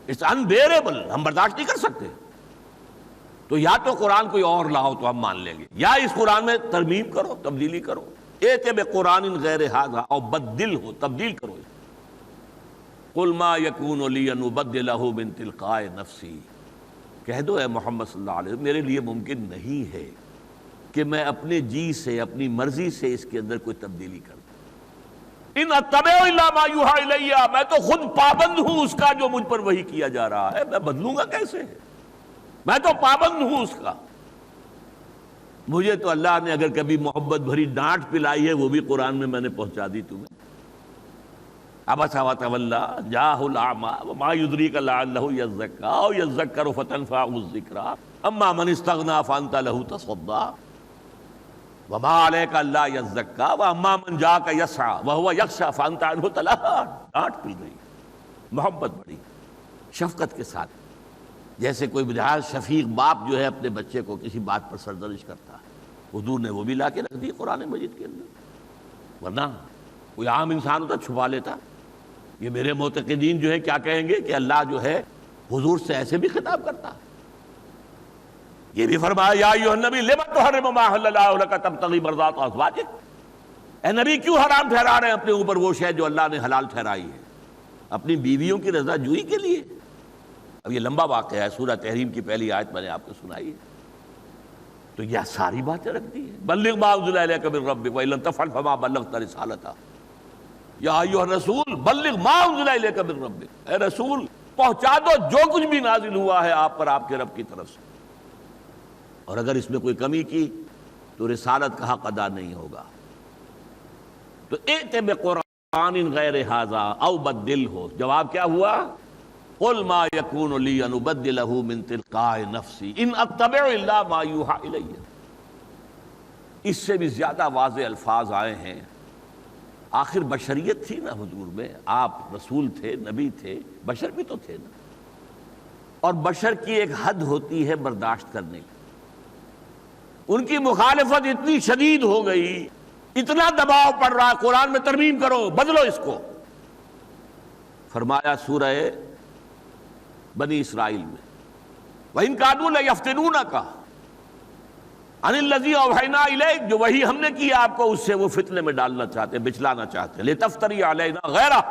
اٹس انبیئریبل، ہم برداشت نہیں کر سکتے۔ تو یا تو قرآن کوئی اور لاؤ تو ہم مان لیں گے، یا اس قرآن میں ترمیم کرو، تبدیلی کرو۔ ائت بقرآن غیر ھذا او بدلہ، تبدیل کرو۔ قل ما یکون لی ان ابدلہ من تلقاء نفسی، کہہ دو اے محمد صلی اللہ علیہ وسلم میرے لیے ممکن نہیں ہے کہ میں اپنے جی سے اپنی مرضی سے اس کے اندر کوئی تبدیلی کر دوں۔ ان اتبع الا ما یوحی الی، میں تو خود پابند ہوں اس کا جو مجھ پر وحی کیا جا رہا ہے، میں بدلوں گا کیسے؟ میں تو پابند ہوں اس کا۔ مجھے تو اللہ نے اگر کبھی محبت بھری ڈانٹ پلائی ہے وہ بھی قرآن میں میں نے پہنچا دی تمہیں۔ عبس وتولی جاءہ الاعمی وما یدریک لعلہ یزکیٰ او یذکر فتنفعہ الذکریٰ اما من استغنی فانت لہ تصدی وما علیک الا یزکیٰ واما من جاءک یسعی وہو یخشی فانت عنہ تلہی۔ ڈانٹ پل گئی، محبت بڑی شفقت کے ساتھ، جیسے کوئی بجائے شفیق باپ جو ہے اپنے بچے کو کسی بات پر سرزنش کرتا ہے، حضور نے وہ بھی لا کے رکھ دی قرآن مجید کے اندر۔ ورنہ کوئی عام انسان ہوتا چھپا لیتا، یہ میرے معتقدین جو ہے کیا کہیں گے کہ اللہ جو ہے حضور سے ایسے بھی خطاب کرتا ہے. یہ بھی فرمایا یا ایھا النبی لم تحرم ما احل اللہ لک تبتغی مرضات ازواجک، اے نبی کیوں حرام ٹھہرا رہے ہیں اپنے اوپر وہ شے جو اللہ نے حلال ٹھہرائی ہے اپنی بیویوں کی رضا جوئی کے لیے. اب یہ لمبا واقعہ ہے، سورہ تحریم کی پہلی آیت میں نے آپ کو سنائی ہے. تو یہ ساری باتیں رکھ دی ہیں. بلغ ما انزل الیک من ربک وان لم تفعل فما بلغت رسالتہ. یا ایھا الرسول بلغ ما انزل الیک من ربک، اے رسول پہنچا دو جو کچھ بھی نازل ہوا ہے آپ پر آپ کے رب کی طرف سے، اور اگر اس میں کوئی کمی کی تو رسالت کا حق ادا نہیں ہوگا. تو ائت بقرآن غیر ھذا او بدلہ، جواب کیا ہوا؟ قل ما یکون لی ان ابدلہ من تلقاء نفسی ان اتبع الا ما یوحی الی. اس سے بھی زیادہ واضح الفاظ آئے ہیں. آخر بشریت تھی نا حضور میں، آپ رسول تھے، نبی تھے، بشر بھی تو تھے نا، اور بشر کی ایک حد ہوتی ہے برداشت کرنے کی. ان کی مخالفت اتنی شدید ہو گئی، اتنا دباؤ پڑ رہا، قرآن میں ترمیم کرو، بدلو اس کو. فرمایا سورہ بنی اسرائیل میں وَإِن كَانُوا لَيَفْتِنُونَكَ عَنِ الَّذِي أَوْحَيْنَا إِلَيْكَ، جو وہی ہم نے کیا آپ کو اس سے وہ فتنے میں ڈالنا چاہتے ہیں، بچلانا چاہتے ہیں. لِتَفْتَرِيَ عَلَيْنَا غَيْرَهُ،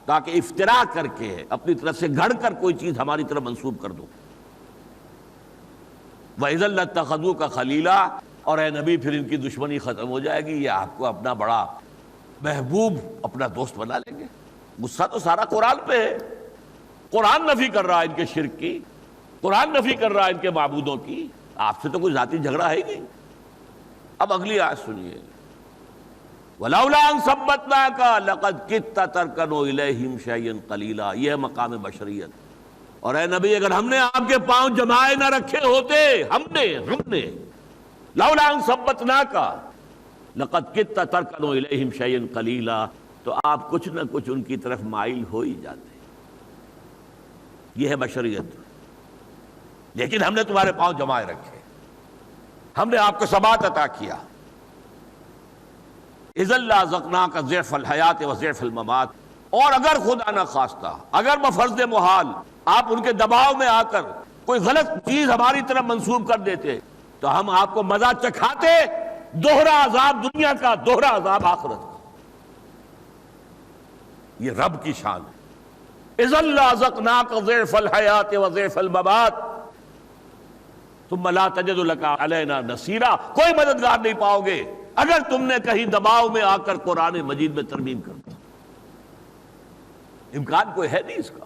تاکہ افتراء کر کے اپنی طرف سے گھڑ کر کوئی چیز ہماری طرف منسوب کر دو. وَإِذًا لَاتَّخَذُوكَ خَلِيلًا، اور اے نبی پھر ان کی دشمنی ختم ہو جائے گی، یہ آپ کو اپنا بڑا محبوب اپنا دوست بنا لیں گے. غصہ تو سارا قرآن پہ ہے. قرآن نفی کر رہا ہے ان کے شرک کی، قرآن نفی کر رہا ہے ان کے معبودوں کی. آپ سے تو کوئی ذاتی جھگڑا ہے ہی نہیں. اب اگلی آیت سنیے، وَلَوْلَا أَن ثَبَّتْنَاكَ لَقَدْ كِدتَّ تَرْكَنُ إِلَيْهِمْ شَيْئًا قَلِيلًا. یہ ہے مقام بشریت. اور اے نبی اگر ہم نے آپ کے پاؤں جمائے نہ رکھے ہوتے، ہم نے لولا ان ثبتناک لقد کدت ترکن الیہم شیئا قلیلا، تو آپ کچھ نہ کچھ ان کی طرف مائل ہو ہی جاتے. یہ ہے بشریت. لیکن ہم نے تمہارے پاؤں جمائے رکھے، ہم نے آپ کو ثبات عطا کیا. اذا لازقناک ضعف الحیات و ضعف الممات، اور اگر خدا نہ خواستہ، اگر بفرض محال آپ ان کے دباؤ میں آ کر کوئی غلط چیز ہماری طرف منسوب کر دیتے تو ہم آپ کو مزہ چکھاتے، دوہرا عذاب دنیا کا، دوہرا عذاب آخرت کا. یہ رب کی شان ہے. اذا لازقناک ضعف الحیات و ضعف الممات ثم لا تجد لك علینا نصیرا. کوئی مددگار نہیں پاؤ گے اگر تم نے کہیں دباؤ میں آ کر قرآن مجید میں ترمیم کر دی. امکان کوئی ہے نہیں اس کا.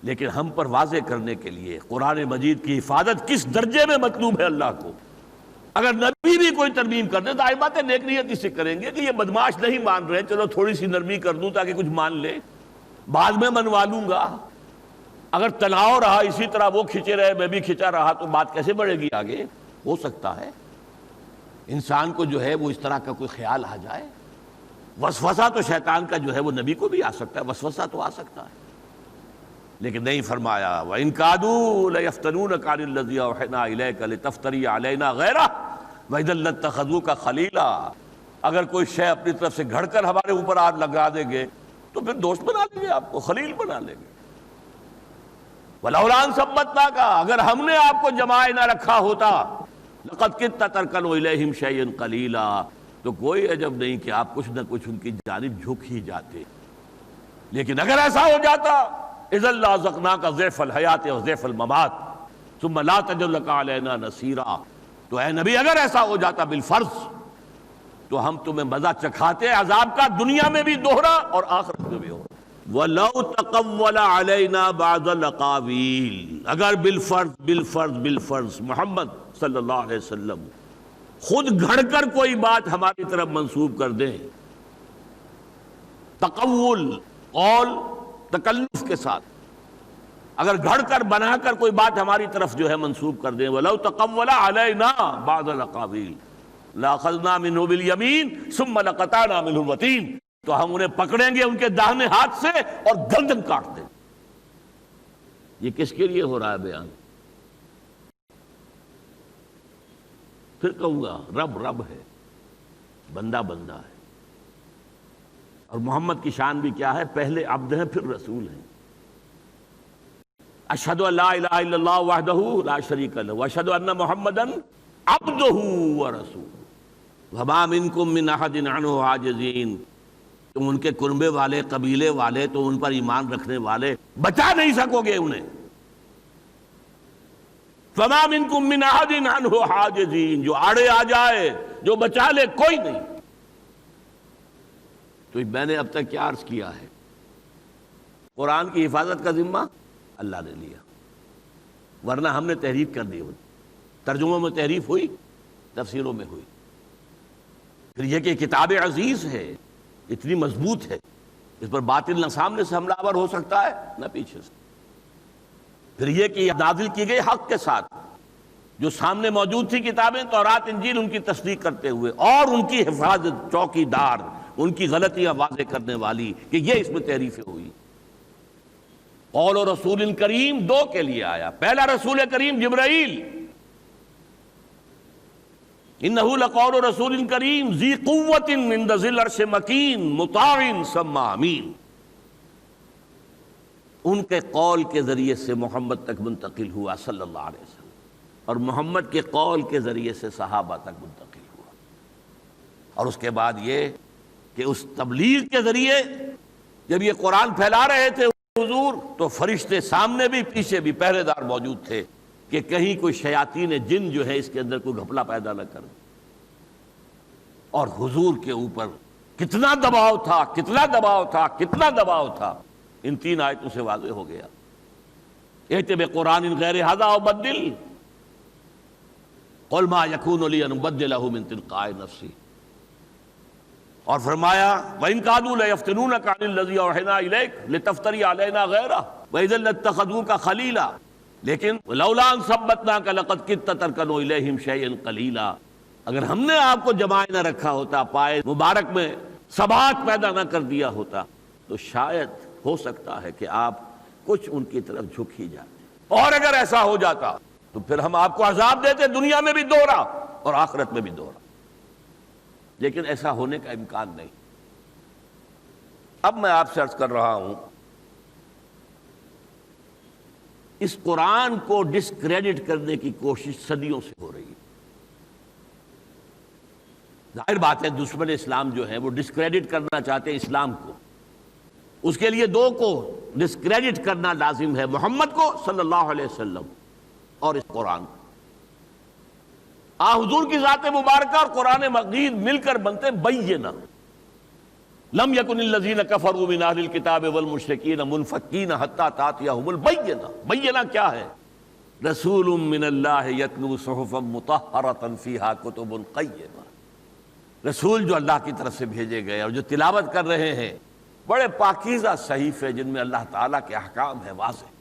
لیکن ہم پر واضح کرنے کے لیے قرآن مجید کی حفاظت کس درجے میں مطلوب ہے اللہ کو. اگر نبی بھی کوئی ترمیم کر دے تو آئی باتیں نیک نیتی سے کریں گے کہ یہ بدماش نہیں مان رہے، چلو تھوڑی سی نرمی کر دوں تاکہ کچھ مان لے، بعد میں منوا لوں گا. اگر تناؤ رہا اسی طرح وہ کھچے رہے میں بھی کھچا رہا تو بات کیسے بڑھے گی آگے؟ ہو سکتا ہے انسان کو جو ہے وہ اس طرح کا کوئی خیال آ جائے. وسوسہ تو شیطان کا جو ہے وہ نبی کو بھی آ سکتا ہے، وسوسہ تو آ سکتا ہے. لیکن نہیں فرمایا وَإِن كَادُوا لَيَفْتَنُونَكَ عَنِ الَّذِي أَوْحَيْنَا إِلَيْكَ لِتَفْتَرِيَ عَلَيْنَا غَيْرَهُ وَإِذًا لَاتَّخَذُوكَ خَلِيلًا. اگر کوئی شے اپنی طرف سے گھڑ کر ہمارے اوپر آگ لگا دیں گے تو پھر دوست بنا لیں گے، آپ کو خلیل بنا لیں گے. وَلَوْلَا أَن ثَبَّتْنَاكَ، اگر ہم نے آپ کو جمائے نہ رکھا ہوتا، لَقَدْ كِدتَّ تَرْكَنُ إِلَيْهِمْ شَيْئًا قَلِيلًا، تو کوئی عجب نہیں کہ آپ کچھ نہ کچھ ان کی جانب جھک ہی جاتے. لیکن اگر ایسا ہو جاتا اذا لازقناک ضعف الحیات و ضعف الممات ثم لا تجد لك علینا نصیرا، تو اے نبی اگر ایسا ہو جاتا بالفرض تو ہم تمہیں مزہ چکھاتے عذاب کا، دنیا میں بھی دوہرا اور آخرت میں بھی ہو. وَلَوْ تَقَوَّلَ عَلَيْنَا بَعْضَ الْأَقَاوِيلِ، اگر بالفرض محمد صلی اللہ علیہ وسلم خود گھڑ کر کوئی بات ہماری طرف منسوب کر دیں، تقول قول تکلف کے ساتھ، اگر گھڑ کر بنا کر کوئی بات ہماری طرف جو ہے منسوب کر دیں، وَلَوْ تَقَوَّلَ عَلَيْنَا بَعْضَ الْأَقَاوِيلِ لَأَخَذْنَا مِنْهُ بِالْيَمِينِ ثُمَّ لَقَطَعْنَا مِنْهُ الْوَتِينَ، تو ہم انہیں پکڑیں گے ان کے داہنے ہاتھ سے اور گردن کاٹ دیں. یہ کس کے لیے ہو رہا ہے بیان؟ پھر کہوں گا رب ہے، بندہ ہے. اور محمد کی شان بھی کیا ہے؟ پہلے عبد ہیں پھر رسول ہیں. اشہد ان لا الہ الا اللہ وحدہ لا شریک لہ واشہد ان محمدً عبدہ ورسولہ وما منکم من احد عنہ حاجزین. تم ان کے کنبے والے، قبیلے والے، تو ان پر ایمان رکھنے والے بچا نہیں سکو گے انہیں. فما منکم من احد عنہ حاجزین، جو آڑے آ جائے، جو بچا لے، کوئی نہیں. تو میں نے اب تک کیا عرض کیا ہے؟ قرآن کی حفاظت کا ذمہ اللہ نے لیا، ورنہ ہم نے تحریف کر دی ہوتی. ترجموں میں تحریف ہوئی، تفسیروں میں ہوئی. پھر یہ کہ کتاب عزیز ہے، اتنی مضبوط ہے، اس پر باطل نہ سامنے سے حملہ آور ہو سکتا ہے نہ پیچھے سے. پھر یہ کہ نازل کی گئی حق کے ساتھ، جو سامنے موجود تھی کتابیں تورات انجیل، ان کی تصدیق کرتے ہوئے، اور ان کی حفاظت، چوکی دار، ان کی غلطیاں واضح کرنے والی کہ یہ اس میں تحریفیں ہوئی. قول و رسول کریم دو کے لیے آیا. پہلا رسول کریم جبرائیل، انہ لقول رسول کریم ذی قوت عند ذی العرش مکین مطاع ثم امین. ان کے قول کے ذریعے سے محمد تک منتقل ہوا صلی اللہ علیہ وسلم، اور محمد کے قول کے ذریعے سے صحابہ تک منتقل ہوا. اور اس کے بعد یہ کہ اس تبلیغ کے ذریعے جب یہ قرآن پھیلا رہے تھے حضور، تو فرشتے سامنے بھی پیچھے بھی پہرے دار موجود تھے کہ کہیں کوئی شیاطین جن جو ہے اس کے اندر کوئی گھپلا پیدا نہ کر. اور حضور کے اوپر کتنا دباؤ تھا، کتنا دباؤ تھا، کتنا دباؤ تھا، ان 3 آیتوں سے واضح ہو گیا. ائت بقرآن غیر ھذا ابدل قل ما یکون لی ان ابدلہ من تلقاء نفسی. اور فرمایا وَإِن كَادُوا لَيَفْتِنُونَكَ عَنِ الَّذِي أَوْحَيْنَا إِلَيْكَ لِتَفْتَرِيَ عَلَيْنَا غَيْرَهُ وَإِذًا لَاتَّخَذُوكَ خَلِيلًا. لیکن لولا ان ثبتناک لقد کدت ترکن الیہم شیئا قلیلا، اگر ہم نے آپ کو جمائے نہ رکھا ہوتا، پائے مبارک میں ثبات پیدا نہ کر دیا ہوتا، تو شاید ہو سکتا ہے کہ آپ کچھ ان کی طرف جھک ہی جاتے. اور اگر ایسا ہو جاتا تو پھر ہم آپ کو عذاب دیتے، دنیا میں بھی دوہرا اور آخرت میں بھی دوہرا. لیکن ایسا ہونے کا امکان نہیں. اب میں آپ سے عرض کر رہا ہوں، اس قرآن کو ڈسکریڈٹ کرنے کی کوشش صدیوں سے ہو رہی ہے. ظاہر بات ہے دشمن اسلام جو ہے وہ ڈسکریڈٹ کرنا چاہتے ہیں اسلام کو. اس کے لیے 2 کو ڈسکریڈٹ کرنا لازم ہے، محمد کو صلی اللہ علیہ وسلم اور اس قرآن کو. حضور کی ذات مبارکہ اور قرآن مجید مل کر بنتے بینہ. لم یکن الذین کفروا من اہل الکتاب والمشرکین منفکین حتی تأتیہم البینہ. بینہ کیا ہے؟ رسول من اللہ یتلو صحفا مطہرۃ فیہا کتب قیمہ. رسول جو اللہ کی طرف سے بھیجے گئے اور جو تلاوت کر رہے ہیں بڑے پاکیزہ صحیفے جن میں اللہ تعالیٰ کے احکام ہے واضح.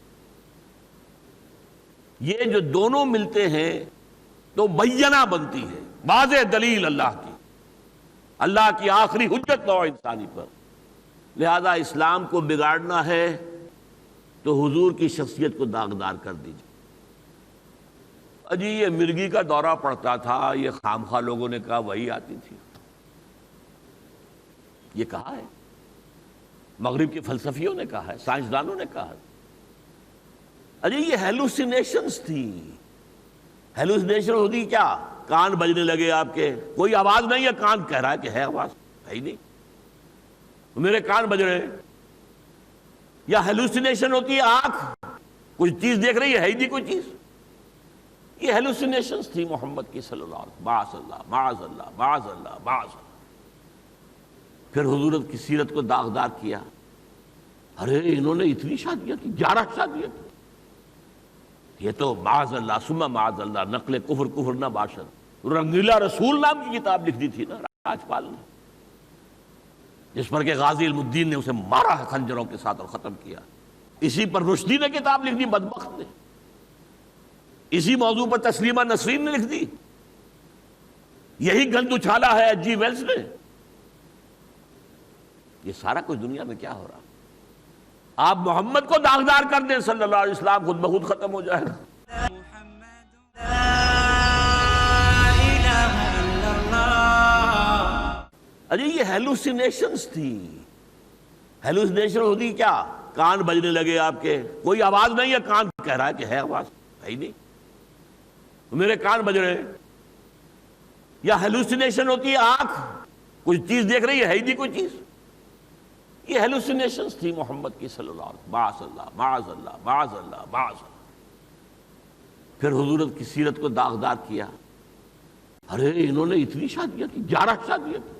یہ جو دونوں ملتے ہیں تو بینہ بنتی ہے، واضح دلیل اللہ کی آخری حجت نوع انسانی پر. لہذا اسلام کو بگاڑنا ہے تو حضور کی شخصیت کو داغدار کر دیجیے. اجی یہ مرگی کا دورہ پڑتا تھا، یہ خامخواہ لوگوں نے کہا وہی آتی تھی. یہ کہا ہے، مغرب کے فلسفیوں نے کہا ہے، سائنسدانوں نے کہا ہے. اجی یہ ہیلوسینیشنز تھی. ہیلوسینیشن ہوتی کیا؟ کان بجنے لگے آپ کے، کوئی آواز نہیں ہے، کان کہہ رہا ہے کہ ہے آواز، ہے ہی نہیں، میرے کان بج رہے ہیں. یا ہیلوسینیشن ہوتی ہے آنکھ کچھ چیز دیکھ رہی ہے ہی نہیں کوئی چیز. یہ ہیلوسینیشنز تھی محمد کی صلی اللہ علیہ وسلم. معاذ اللہ معاذ اللہ معاذ اللہ معاذ اللہ. پھر حضور کی سیرت کو داغدار کیا. ارے انہوں نے اتنی شادیاں کی، 11 شادیاں کی. یہ تو معاذ اللہ ثم معاذ اللہ نقل کفر نہ باشد. رنگیلا رسول نام کی کتاب لکھ دی تھی نا راجپال نے، جس پر کہ غازی علم الدین نے اسے مارا ہے خنجروں کے ساتھ اور ختم کیا. اسی پر رشدی نے کتاب لکھ دی، بدبخت نے. اسی موضوع پر تسلیمہ نسرین نے لکھ دی. یہی گند اچھالا ہے ایچ جی ویلز نے. یہ سارا کچھ دنیا میں کیا ہو رہا؟ آپ محمد کو داغدار کر دیں صلی اللہ علیہ وسلم، خود بخود ختم ہو جائے گا. اجی یہ ہیلوسینیشنز تھی. ہیلوسینیشن ہوتی کیا؟ کان بجنے لگے آپ کے، کوئی آواز نہیں ہے، کان کہہ رہا ہے کہ ہے آواز، ہے ہی نہیں، میرے کان بج رہے ہیں۔ یا ہیلوسینیشن ہوتی ہے آنکھ کچھ چیز دیکھ رہی ہے ہی نہیں کوئی چیز، یہ ہیلوسینیشنز تھی محمد کی صلی اللہ علیہ وسلم، معاذ اللہ معاذ اللہ معاذ اللہ معاذ اللہ۔ پھر حضور کی سیرت کو داغدار کیا، ارے انہوں نے اتنی شادیاں کی، 11 شادیاں کی،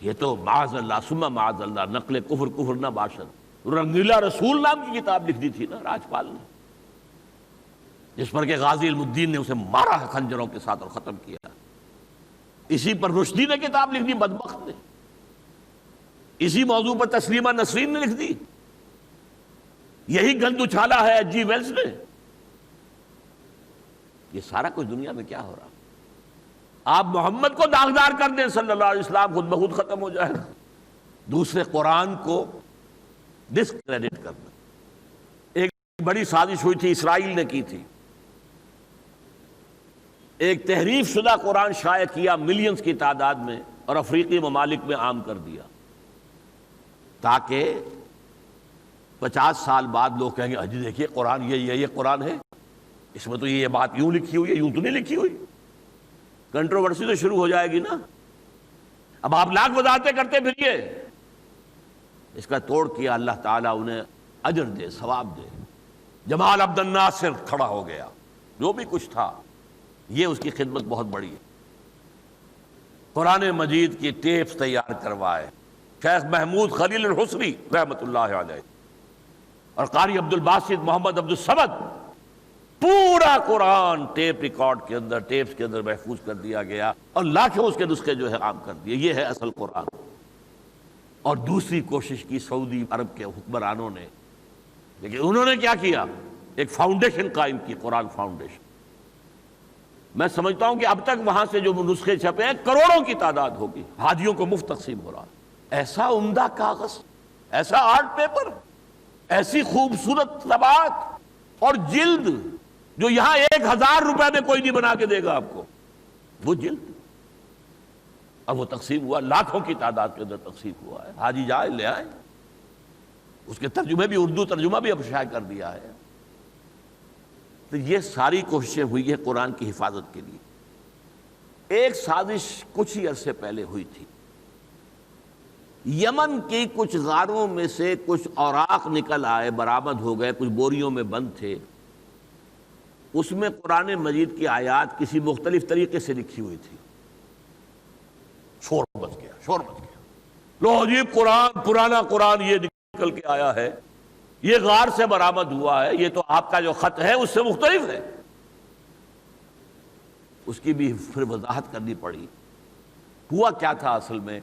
یہ تو معاذ اللہ ثم معاذ اللہ نقل کفر کفر نہ باشد۔ رنگیلا رسول نام کی کتاب لکھ دی تھی نا راجپال نے، جس پر کہ غازی علم الدین نے اسے مارا ہے خنجروں کے ساتھ اور ختم کیا۔ اسی پر رشدی نے کتاب لکھ دی، بدبخت نے۔ اسی موضوع پر تسلیمہ نسرین نے لکھ دی، یہی گند اچھالا ہے جی ویلز نے۔ یہ سارا کچھ دنیا میں کیا ہو رہا؟ آپ محمد کو داغدار کر دیں صلی اللہ علیہ وسلم، خود بخود ختم ہو جائے گا۔ دوسرے قرآن کو ڈسکریڈٹ کرنا، ایک بڑی سازش ہوئی تھی، اسرائیل نے کی تھی، ایک تحریف شدہ قرآن شائع کیا ملینز کی تعداد میں اور افریقی ممالک میں عام کر دیا، تاکہ 50 سال بعد لوگ کہیں گے اجی دیکھیے قرآن یہ قرآن ہے، اس میں تو یہ بات یوں لکھی ہوئی ہے، یوں تو نہیں لکھی ہوئی۔ کنٹروورسی تو شروع ہو جائے گی نا۔ اب آپ لاکھ وضاحتیں کرتے پھریے، اس کا توڑ کیا، اللہ تعالیٰ انہیں اجر دے، ثواب دے۔ جمال عبد الناصر کھڑا ہو گیا، جو بھی کچھ تھا، یہ اس کی خدمت بہت بڑی ہے۔ قرآن مجید کی ٹیپس تیار کروائے شیخ محمود خلیل الحسری رحمۃ اللہ علیہ اور قاری عبد الباسط محمد عبد الصمد، پورا قرآن ٹیپ ریکارڈ کے اندر، ٹیپس کے اندر محفوظ کر دیا گیا، اور لاکھوں اس کے نسخے جو ہے عام کر دیے۔ یہ ہے اصل قرآن۔ اور دوسری کوشش کی سعودی عرب کے حکمرانوں نے، لیکن انہوں نے کیا کیا؟ ایک فاؤنڈیشن قائم کی، قرآن فاؤنڈیشن۔ میں سمجھتا ہوں کہ اب تک وہاں سے جو نسخے چھپے ہیں کروڑوں کی تعداد ہوگی، حاجیوں کو مفت تقسیم ہو رہا ہے۔ ایسا عمدہ کاغذ، ایسا آرٹ پیپر، ایسی خوبصورت طباعت اور جلد جو یہاں 1000 روپے میں کوئی نہیں بنا کے دے گا آپ کو، وہ جلد اب وہ تقسیم ہوا، لاکھوں کی تعداد کے اندر تقسیم ہوا ہے۔ حاجی جائے لے آئے، اس کے ترجمے بھی، اردو ترجمہ بھی اب شائع کر دیا ہے۔ تو یہ ساری کوششیں ہوئی ہے قرآن کی حفاظت کے لیے۔ ایک سازش کچھ ہی عرصے پہلے ہوئی تھی، یمن کی کچھ غاروں میں سے کچھ اوراق نکل آئے، برآمد ہو گئے، کچھ بوریوں میں بند تھے، اس میں قرآن مجید کی آیات کسی مختلف طریقے سے لکھی ہوئی تھی۔ شور مچ گیا، لو جی قرآن، پرانا قرآن یہ نکل کے آیا ہے، یہ غار سے برآمد ہوا ہے، یہ تو آپ کا جو خط ہے اس سے مختلف ہے۔ اس کی بھی پھر وضاحت کرنی پڑی۔ ہوا کیا تھا اصل میں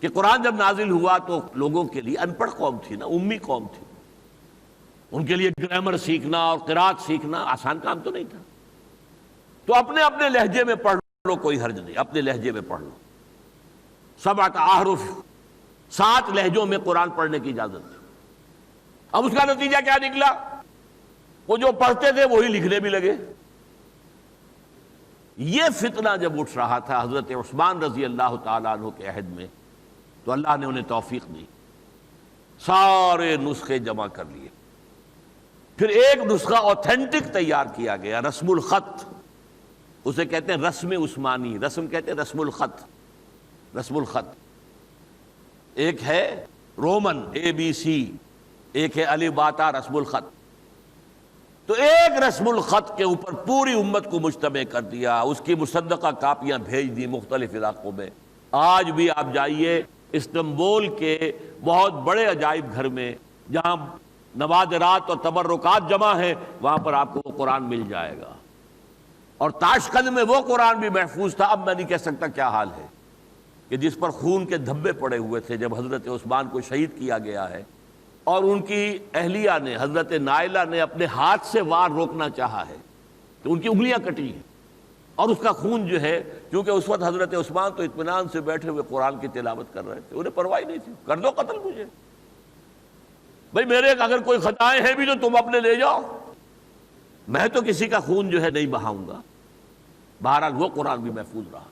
کہ قرآن جب نازل ہوا تو لوگوں کے لیے، ان پڑھ قوم تھی نا، امی قوم تھی، ان کے لیے گرامر سیکھنا اور قرات سیکھنا آسان کام تو نہیں تھا۔ تو اپنے اپنے لہجے میں پڑھ لو، کوئی حرج نہیں، اپنے لہجے میں پڑھ لو۔ 7 احرف، 7 لہجوں میں قرآن پڑھنے کی اجازت ہے۔ اب اس کا نتیجہ کیا نکلا؟ وہ جو پڑھتے تھے وہی لکھنے بھی لگے۔ یہ فتنہ جب اٹھ رہا تھا حضرت عثمان رضی اللہ تعالیٰ عنہ کے عہد میں، تو اللہ نے انہیں توفیق دی، سارے نسخے جمع کر لیے۔ پھر ایک نسخہ اوتھینٹک تیار کیا گیا، رسم الخط، اسے کہتے ہیں رسم عثمانی، رسم کہتے ہیں رسم الخط، رسم الخط۔ ایک ہے رومن ABC، ایک ہے الف با تا رسم الخط۔ تو ایک رسم الخط کے اوپر پوری امت کو مجتمع کر دیا، اس کی مصدقہ کاپیاں بھیج دی مختلف علاقوں میں۔ آج بھی آپ جائیے استنبول کے بہت بڑے عجائب گھر میں، جہاں نوادرات اور تبرکات جمع ہیں، وہاں پر آپ کو وہ قرآن مل جائے گا۔ اور تاشقند میں وہ قرآن بھی محفوظ تھا۔ اب میں نہیں کہہ سکتا کیا حال ہے، کہ جس پر خون کے دھبے پڑے ہوئے تھے جب حضرت عثمان کو شہید کیا گیا ہے، اور ان کی اہلیہ نے، حضرت نائلہ نے اپنے ہاتھ سے وار روکنا چاہا ہے تو ان کی انگلیاں کٹی ہیں، اور اس کا خون جو ہے، کیونکہ اس وقت حضرت عثمان تو اطمینان سے بیٹھے ہوئے قرآن کی تلاوت کر رہے تھے، انہیں پرواہ نہیں تھی، کر دو قتل مجھے، بھئی میرے اگر کوئی خطائیں ہیں بھی تو تم اپنے لے جاؤ، میں تو کسی کا خون جو ہے نہیں بہاؤں گا۔ بہرحال وہ قرآن بھی محفوظ رہا۔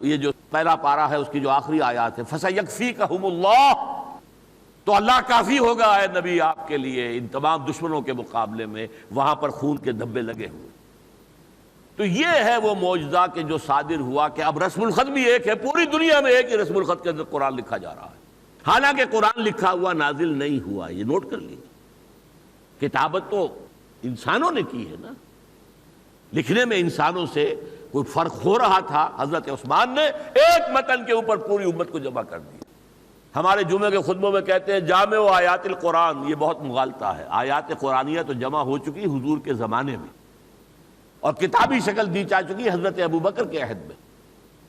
یہ جو پہلا پارا ہے اس کی جو آخری آیات ہے فَسَيَكْفِيكَهُمُ اللَّهُ، تو اللہ کافی ہوگا اے نبی آپ کے لیے ان تمام دشمنوں کے مقابلے میں، وہاں پر خون کے دھبے لگے ہوئے۔ تو یہ ہے وہ معجزہ کہ جو صادر ہوا کہ اب رسم الخط بھی ایک ہے، پوری دنیا میں ایک ہی رسم الخط کے اندر قرآن لکھا جا رہا ہے، حالانکہ قرآن لکھا ہوا نازل نہیں ہوا، یہ نوٹ کر لیجیے۔ کتابت تو انسانوں نے کی ہے نا، لکھنے میں انسانوں سے کوئی فرق ہو رہا تھا، حضرت عثمان نے ایک متن کے اوپر پوری امت کو جمع کر دیا۔ ہمارے جمعے کے خطبوں میں کہتے ہیں جامع و آیات القرآن، یہ بہت مغالطہ ہے، آیات قرآنیہ تو جمع ہو چکی حضور کے زمانے میں اور کتابی شکل دی جا چکی حضرت ابوبکر کے عہد میں،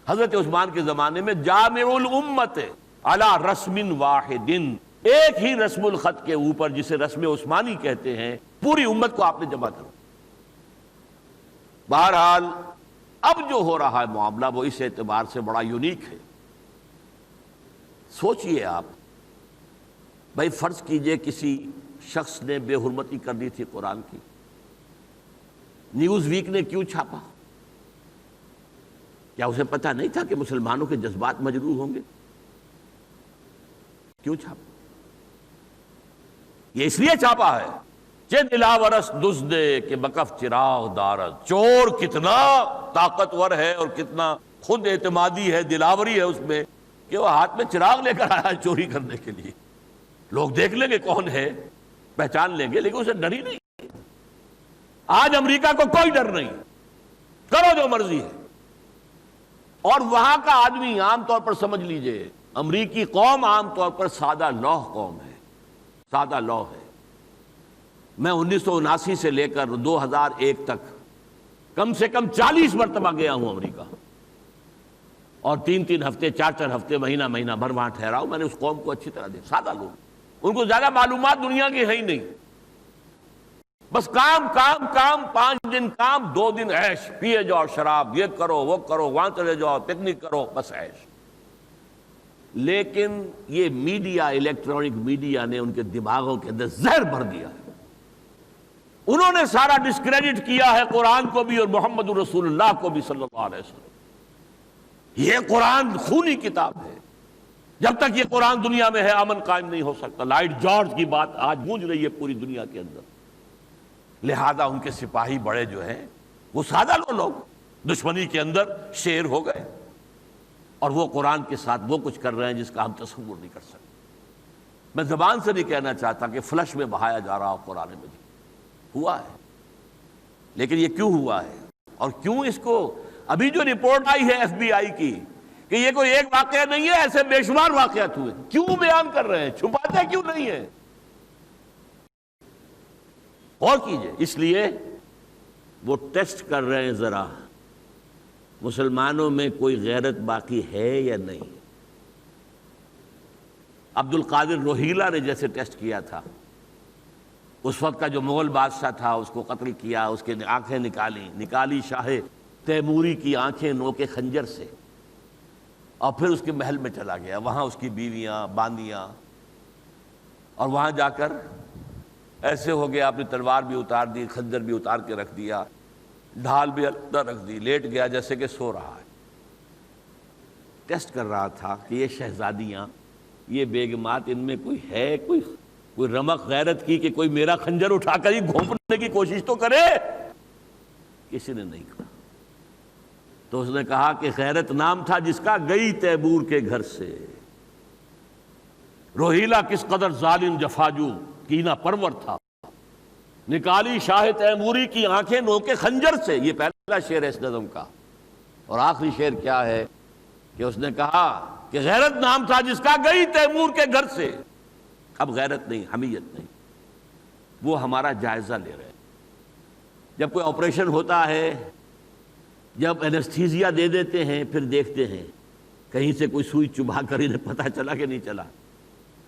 حضرت عثمان کے زمانے میں جامع الامت علی رسم واحد، ایک ہی رسم الخط کے اوپر جسے رسم عثمانی کہتے ہیں، پوری امت کو آپ نے جمع کرا۔ بہرحال اب جو ہو رہا ہے معاملہ وہ اس اعتبار سے بڑا یونیک ہے۔ سوچئے آپ، بھائی فرض کیجئے کسی شخص نے بے حرمتی کر دی تھی قرآن کی، نیوز ویک نے کیوں چھاپا؟ کیا اسے پتہ نہیں تھا کہ مسلمانوں کے جذبات مجروح ہوں گے؟ کیوں چھاپا؟ یہ اس لیے چھاپا ہے کہ دلاورس دزدے کہ بکف چراغ دارد، چور کتنا طاقتور ہے اور کتنا خود اعتمادی ہے، دلاوری ہے اس میں کہ وہ ہاتھ میں چراغ لے کر آیا ہے چوری کرنے کے لیے۔ لوگ دیکھ لیں گے کون ہے، پہچان لیں گے، لیکن اسے ڈر ہی نہیں۔ آج امریکہ کو کوئی ڈر نہیں، کرو جو مرضی ہے۔ اور وہاں کا آدمی عام طور پر سمجھ لیجئے، امریکی قوم عام طور پر سادہ لوح قوم ہے، سادہ لوح ہے۔ میں 1979 سے لے کر 2001 تک کم سے کم 40 مرتبہ گیا ہوں امریکہ، اور 3 ہفتے 4 ہفتے مہینہ بھر وہاں ٹھہرا ہوں۔ میں نے اس قوم کو اچھی طرح دیکھا، سادہ لوگ، ان کو زیادہ معلومات دنیا کی ہے ہی نہیں، بس کام کام کام، 5 دن کام 2 دن عیش، پیے جاؤ شراب، یہ کرو وہ کرو، وہاں چلے جاؤ پکنک کرو، بس عیش۔ لیکن یہ میڈیا، الیکٹرانک میڈیا نے ان کے دماغوں کے اندر زہر بھر دیا ہے۔ انہوں نے سارا ڈسکریڈٹ کیا ہے قرآن کو بھی اور محمد رسول اللہ کو بھی صلی اللہ علیہ وسلم۔ یہ قرآن خونی کتاب ہے، جب تک یہ قرآن دنیا میں ہے امن قائم نہیں ہو سکتا۔ لائٹ جارج کی بات آج گونج رہی ہے پوری دنیا کے اندر، لہذا ان کے سپاہی بڑے جو ہیں وہ سادہ لوگ دشمنی کے اندر شیر ہو گئے، اور وہ قرآن کے ساتھ وہ کچھ کر رہے ہیں جس کا ہم تصور نہیں کر سکتے۔ میں زبان سے نہیں کہنا چاہتا کہ فلش میں بہایا جا رہا ہو قرآن مجید، ہوا ہے، لیکن یہ کیوں ہوا ہے اور کیوں اس کو ابھی جو رپورٹ آئی ہے FBI کی کہ یہ کوئی ایک واقعہ نہیں ہے، ایسے بے شمار واقعات ہوئے، کیوں بیان کر رہے ہیں، چھپاتے کیوں نہیں ہیں؟ اور کیجئے، اس لیے وہ ٹیسٹ کر رہے ہیں ذرا مسلمانوں میں کوئی غیرت باقی ہے یا نہیں۔ عبد القادر روہیلا نے جیسے ٹیسٹ کیا تھا، اس وقت کا جو مغل بادشاہ تھا اس کو قتل کیا، اس کے آنکھیں نکالی شاہ تیموری کی آنکھیں نوکے خنجر سے، اور پھر اس کے محل میں چلا گیا، وہاں اس کی بیویاں باندیاں، اور وہاں جا کر ایسے ہو گیا، اپنی تلوار بھی اتار دی، خنجر بھی اتار کے رکھ دیا، ڈھال بھی علیحدہ رکھ دی، لیٹ گیا جیسے کہ سو رہا ہے۔ ٹیسٹ کر رہا تھا کہ یہ شہزادیاں، یہ بیگمات، ان میں کوئی ہے کوئی رمق غیرت کی کہ کوئی میرا خنجر اٹھا کر ہی گھونپنے کی کوشش تو کرے؟ کسی نے نہیں کہا۔ تو اس نے کہا کہ غیرت نام تھا جس کا، گئی تیمور کے گھر سے۔ روہیلا کس قدر ظالم جفاجو کینہ پرور تھا، نکالی شاہ تیموری کی آنکھیں نوکے خنجر سے، یہ پہلا شعر ہے اس نظم کا۔ اور آخری شعر کیا ہے کہ اس نے کہا کہ غیرت نام تھا جس کا، گئی تیمور کے گھر سے۔ اب غیرت نہیں، حمیت نہیں، وہ ہمارا جائزہ لے رہے ہیں۔ جب کوئی آپریشن ہوتا ہے، جب اینستھیزیا دے دیتے ہیں، پھر دیکھتے ہیں کہیں سے کوئی سوئی چبھا کر انہیں پتہ چلا کہ نہیں چلا،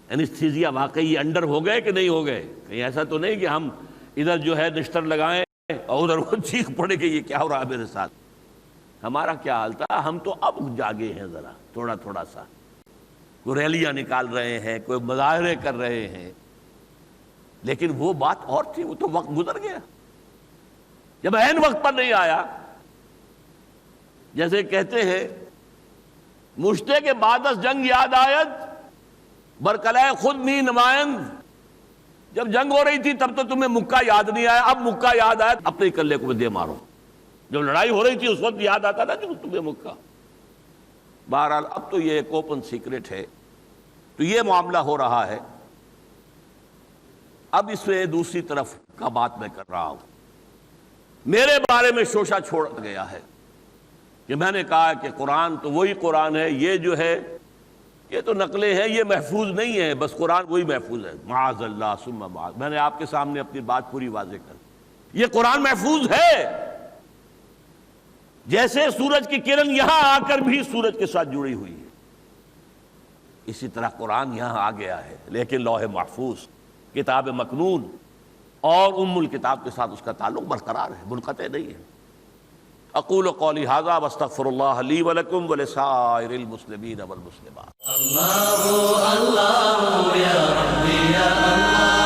اینستھیزیا واقعی انڈر ہو گئے کہ نہیں ہو گئے، کہیں ایسا تو نہیں کہ ہم ادھر جو ہے نشتر لگائیں اور ادھر وہ چیخ پڑے کہ یہ کیا ہو رہا ہے میرے ساتھ۔ ہمارا کیا حال تھا؟ ہم تو اب جاگے ہیں ذرا تھوڑا سا، کوئی ریلیاں نکال رہے ہیں، کوئی مظاہرے کر رہے ہیں، لیکن وہ بات اور تھی، وہ تو وقت گزر گیا۔ جب عین وقت پر نہیں آیا، جیسے کہتے ہیں مشتے کے بعد از جنگ یاد آیت برکلائے خود نی نمائند. جب جنگ ہو رہی تھی تب تو تمہیں مکہ یاد نہیں آیا، اب مکہ یاد آیا اپنے کلے کو دے مارو. جب لڑائی ہو رہی تھی اس وقت یاد آتا نا جو تمہیں مکہ. بہرحال اب تو یہ ایک اوپن سیکرٹ ہے. تو یہ معاملہ ہو رہا ہے. اب اس میں دوسری طرف کا بات میں کر رہا ہوں. میرے بارے میں شوشہ چھوڑ گیا ہے کہ میں نے کہا کہ قرآن تو وہی قرآن ہے، یہ جو ہے یہ تو نقلیں ہیں، یہ محفوظ نہیں ہے، بس قرآن وہی محفوظ ہے. معاذ اللہ ثم معاذ. میں نے آپ کے سامنے اپنی بات پوری واضح کر دی. یہ قرآن محفوظ ہے. جیسے سورج کی کرن یہاں آ کر بھی سورج کے ساتھ جڑی ہوئی ہے، اسی طرح قرآن یہاں آ گیا ہے، لیکن لوح محفوظ کتاب مکنون اور ام الکتاب کے ساتھ اس کا تعلق برقرار ہے، منقطع نہیں ہے. اقول قولی ھذا واستغفر اللہ لی ولکم ولسائر المسلمین والمسلمات. اللہ اللہ یا ربی یا اللہ